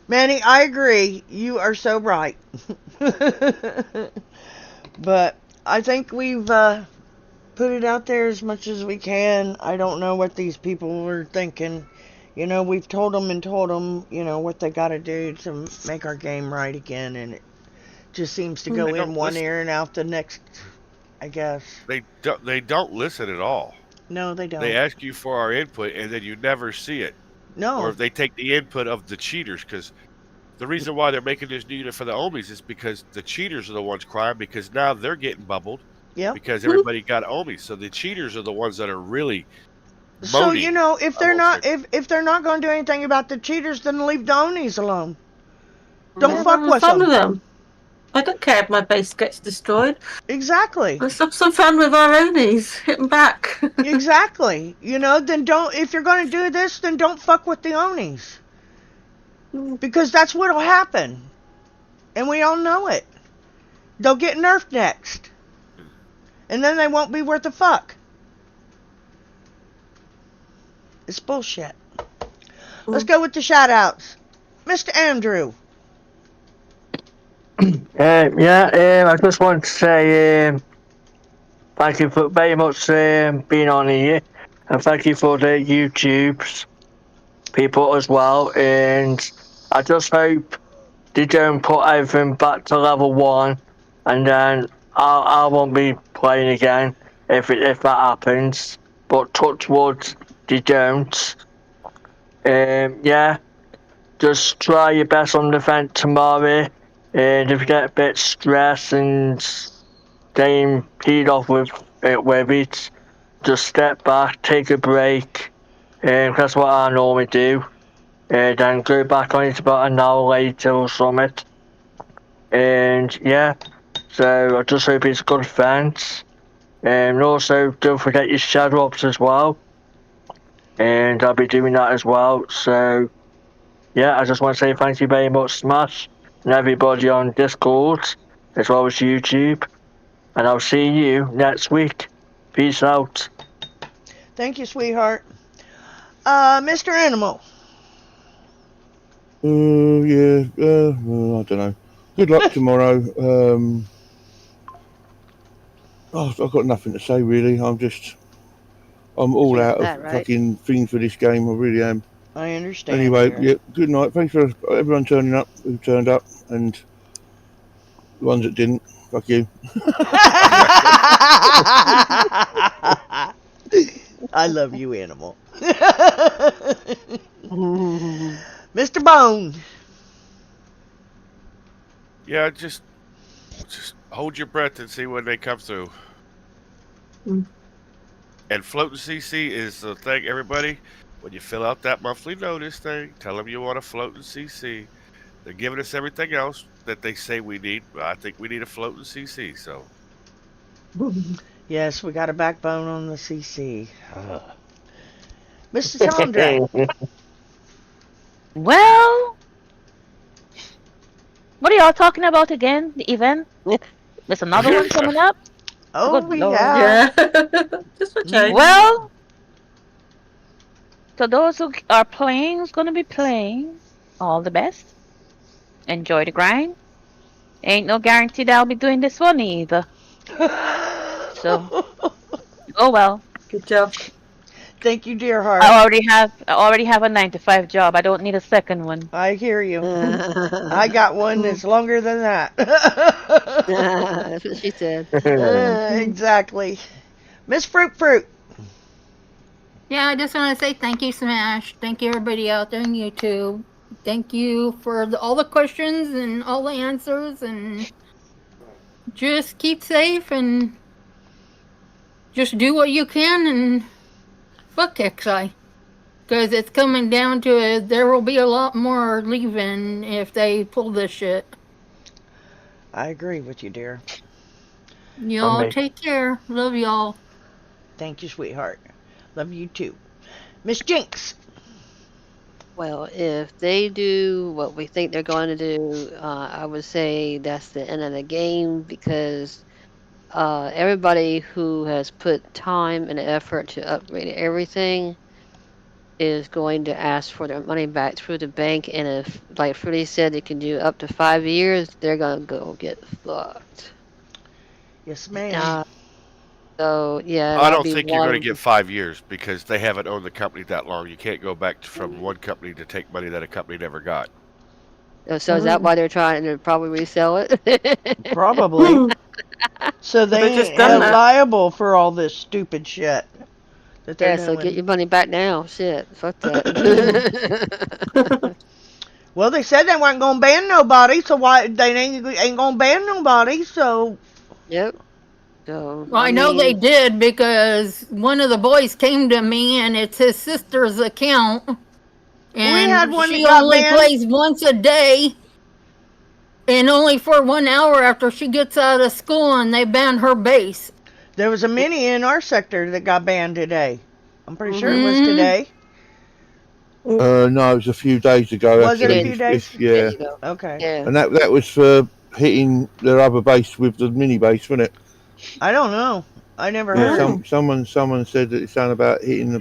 Speaker 1: Manny, I agree. You are so right. But I think we've put it out there as much as we can. I don't know what these people are thinking. You know, we've told them, you know, what they got to do to make our game right again, and it just seems to go
Speaker 5: They
Speaker 1: in
Speaker 5: don't
Speaker 1: one
Speaker 5: listen.
Speaker 1: ear and out the next, I guess.
Speaker 5: They don't listen at all.
Speaker 1: No, they don't.
Speaker 5: They ask you for our input, and then you never see it.
Speaker 1: No.
Speaker 5: Or if they take the input of the cheaters, because the reason why they're making this new unit for the Omis is because the cheaters are the ones crying, because now they're getting bubbled
Speaker 1: Yep.
Speaker 5: because everybody got Omis. So the cheaters are the ones that are really
Speaker 1: So,
Speaker 5: moaning.
Speaker 1: you know, if they're
Speaker 5: I
Speaker 1: not
Speaker 5: won't
Speaker 1: if they're not going to do anything about the cheaters, then leave the Onis alone. Don't
Speaker 6: Yeah,
Speaker 1: fuck
Speaker 6: have
Speaker 1: with
Speaker 6: fun
Speaker 1: them.
Speaker 6: with them. I don't care if my base gets destroyed.
Speaker 1: Exactly.
Speaker 6: Let's have some fun with our Onis. Hit them back.
Speaker 1: Exactly. You know, then don't, if you're going to do this, then don't fuck with the Onis. Because that's what'll happen. And we all know it. They'll get nerfed next. And then they won't be worth a fuck. It's bullshit. Let's go with the shout outs. Mr. Andrew.
Speaker 2: I just want to say thank you for very much being on here, and thank you for the YouTubes. people as well, and I just hope they don't put everything back to level 1, and then I won't be playing again if that happens. But touch wood, they don't. Yeah, just try your best on the event tomorrow, and if you get a bit stressed and getting peed off with it, just step back, take a break, and that's what I normally do. Then go back on it about an hour later or something. And yeah, so I just hope it's a good event. And also, don't forget your shadow ups as well. And I'll be doing that as well. So yeah, I just want to say thank you very much, Smash, and everybody on Discord, as well as YouTube. And I'll see you next week. Peace out.
Speaker 1: Thank you, sweetheart. Mr. Animal.
Speaker 8: Yeah, well, I don't know. Good luck tomorrow. I've got nothing to say really. I'm all out of
Speaker 4: that, right?
Speaker 8: fucking things for this game. I really am.
Speaker 1: I understand.
Speaker 8: Anyway,
Speaker 1: dear.
Speaker 8: yeah, good night. Thanks for everyone turning up who turned up, and the ones that didn't. Fuck you.
Speaker 1: I love you, Animal. Mr. Bone.
Speaker 5: Yeah, just hold your breath and see when they come through.
Speaker 6: Mm.
Speaker 5: And floating CC is the thing, everybody. When you fill out that monthly notice thing, tell them you want a floating CC. They're giving us everything else that they say we need. But I think we need a floating CC. So
Speaker 1: Yes, we got a backbone on the CC. Mr. Chandra.
Speaker 7: Well, what are y'all talking about again? The event? There's another one coming up?
Speaker 1: Oh,
Speaker 7: Good Lord.
Speaker 1: yeah.
Speaker 6: Just for change.
Speaker 7: Well, so those who are playing, who's going to be playing, all the best. Enjoy the grind. Ain't no guarantee that I'll be doing this one either. So, oh well.
Speaker 6: Good job.
Speaker 1: Thank you, dear heart.
Speaker 7: I already have a 9-to-5 job. I don't need a second one.
Speaker 1: I hear you. I got one that's longer than that.
Speaker 4: That's what she said.
Speaker 1: Exactly. Miss Fruit.
Speaker 3: Yeah, I just want to say thank you, Smash. Thank you, everybody out there on YouTube. Thank you for all the questions and all the answers. And just keep safe and just do what you can and fuck XI. Because it's coming down to it. There will be a lot more leaving if they pull this shit.
Speaker 1: I agree with you, dear.
Speaker 3: Y'all
Speaker 2: Okay.
Speaker 3: take care. Love y'all.
Speaker 1: Thank you, sweetheart. Love you too. Miss Jinx.
Speaker 4: Well, if they do what we think they're going to do, I would say that's the end of the game because everybody who has put time and effort to upgrade everything is going to ask for their money back through the bank. And if, like Fruity said, they can do up to 5 years, they're going to go get fucked.
Speaker 1: Yes, ma'am.
Speaker 4: So, yeah.
Speaker 5: I
Speaker 4: that'll
Speaker 5: don't
Speaker 4: be
Speaker 5: think you're going to
Speaker 4: one-
Speaker 5: get 5 years because they haven't owned the company that long. You can't go back from one company to take money that a company never got.
Speaker 4: So is that why they're trying to probably resell it?
Speaker 1: Probably. So they
Speaker 6: They just
Speaker 1: ain't
Speaker 6: done that.
Speaker 1: liable for all this stupid shit that they're
Speaker 4: Yeah,
Speaker 1: doing.
Speaker 4: so get your money back now. Shit, fuck that.
Speaker 1: Well, they said they weren't gonna ban nobody, so why they ain't gonna ban nobody? So
Speaker 4: Yep. So
Speaker 3: Well, I know they did because one of the boys came to me and it's his sister's account. And
Speaker 1: had one
Speaker 3: she
Speaker 1: that got
Speaker 3: only
Speaker 1: banned.
Speaker 3: plays once a day and only for 1 hour after she gets out of school, and they ban her base.
Speaker 1: there was a mini in our sector that got banned today. I'm pretty sure it was
Speaker 3: Mhm.
Speaker 1: today.
Speaker 8: No, it was a few days ago.
Speaker 1: Was it a
Speaker 8: actually.
Speaker 1: few days?
Speaker 8: Yeah,
Speaker 4: There you go.
Speaker 1: Okay.
Speaker 4: Yeah.
Speaker 8: and that was for hitting their other base with the mini base, wasn't it?
Speaker 1: I don't know. I never
Speaker 8: Yeah,
Speaker 1: heard.
Speaker 8: someone said that it's something about hitting the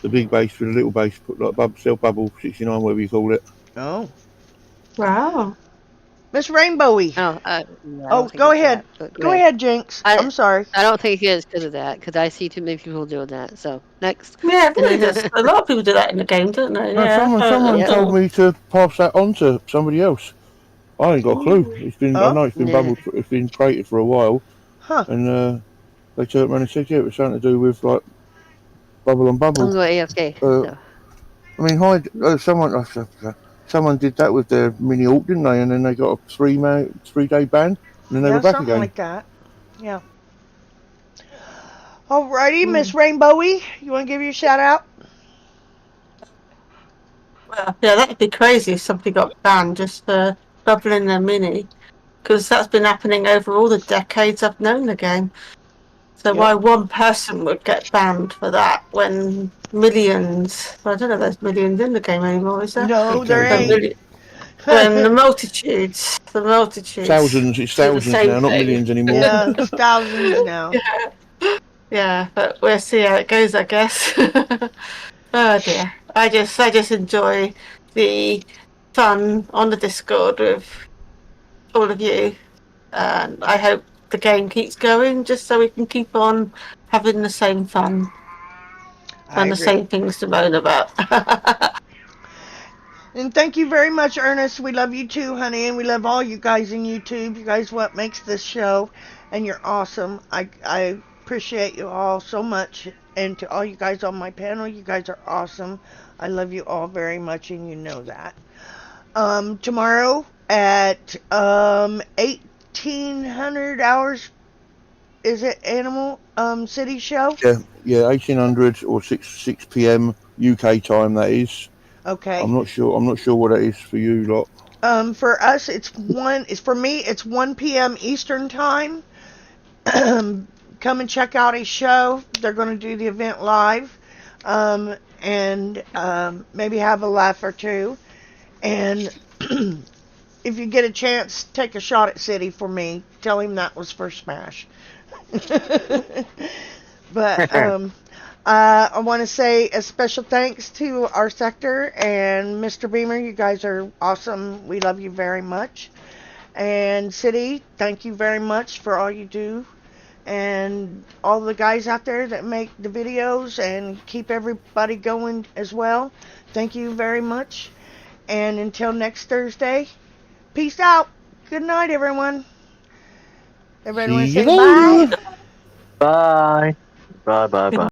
Speaker 8: big base with a little base, put like cell bubble 69, whatever you call it.
Speaker 1: Oh,
Speaker 6: Wow.
Speaker 1: Miss Rainbowy.
Speaker 4: Oh, yeah, I
Speaker 1: Oh,
Speaker 4: don't think
Speaker 1: go
Speaker 4: it's
Speaker 1: ahead.
Speaker 4: that, but
Speaker 1: Go ahead, Jinx. I'm sorry.
Speaker 4: I don't think it is because of that, because I see too many people doing that. So, next.
Speaker 6: Yeah, everybody does. A lot of people do that in the game, don't they?
Speaker 8: No,
Speaker 6: Yeah.
Speaker 8: someone
Speaker 4: Yeah.
Speaker 8: told me to pass that on to somebody else. I ain't got a clue. It's been, I
Speaker 1: Oh?
Speaker 8: know it's been
Speaker 4: Yeah.
Speaker 8: bubbled, it's been created for a while,
Speaker 1: Huh.
Speaker 8: and they turned around and said, yeah, it was something to do with like bubble on
Speaker 4: I'm
Speaker 8: bubble.
Speaker 4: going AFK.
Speaker 8: Uh, I mean, someone did that with their mini alt, didn't they? And then they got a 3-day ban, and then they
Speaker 1: Yeah,
Speaker 8: were back
Speaker 1: something
Speaker 8: again.
Speaker 1: like that. Yeah. Alrighty, Miss Rainbowy, you want to give your shout out?
Speaker 6: Well, yeah, that'd be crazy if somebody got banned just for bubbling their mini, because that's been happening over all the decades I've known the game. So
Speaker 1: Yep.
Speaker 6: why one person would get banned for that when millions? Well, I don't know if there's millions in the game anymore, is there?
Speaker 1: No, there
Speaker 8: Okay.
Speaker 1: ain't.
Speaker 6: When the multitudes
Speaker 8: Thousands, it's
Speaker 6: do the
Speaker 8: thousands
Speaker 6: same
Speaker 8: now, not
Speaker 6: thing.
Speaker 8: millions anymore.
Speaker 1: Yeah, it's thousands now.
Speaker 6: Yeah, but we'll see how it goes, I guess. Oh dear. I just enjoy the fun on the Discord with all of you. And I hope the game keeps going just so we can keep on having the same fun
Speaker 1: I
Speaker 6: and the
Speaker 1: agree.
Speaker 6: same things to moan about.
Speaker 1: And thank you very much, Ernest. We love you too, honey, and we love all you guys in YouTube. You guys what makes this show, and you're awesome. I appreciate you all so much, and to all you guys on my panel, you guys are awesome. I love you all very much, and you know that. Tomorrow at 1800 hours, is it Animal City show?
Speaker 8: Yeah, 1800 or 6 p.m. UK time. That is.
Speaker 1: Okay.
Speaker 8: I'm not sure what that is for you lot.
Speaker 1: For us, for me, it's 1 p.m. Eastern time. Come and check out a show. They're going to do the event live, and maybe have a laugh or two. And if you get a chance, take a shot at City for me. Tell him that was for Smash. But I want to say a special thanks to our sector and Mr. Beamer. You guys are awesome. We love you very much. And City, thank you very much for all you do. And all the guys out there that make the videos and keep everybody going as well. Thank you very much. And until next Thursday, peace out. Good night, everyone. Everybody want to
Speaker 8: See
Speaker 1: say
Speaker 8: you
Speaker 1: bye?
Speaker 8: later.
Speaker 2: Bye. Bye.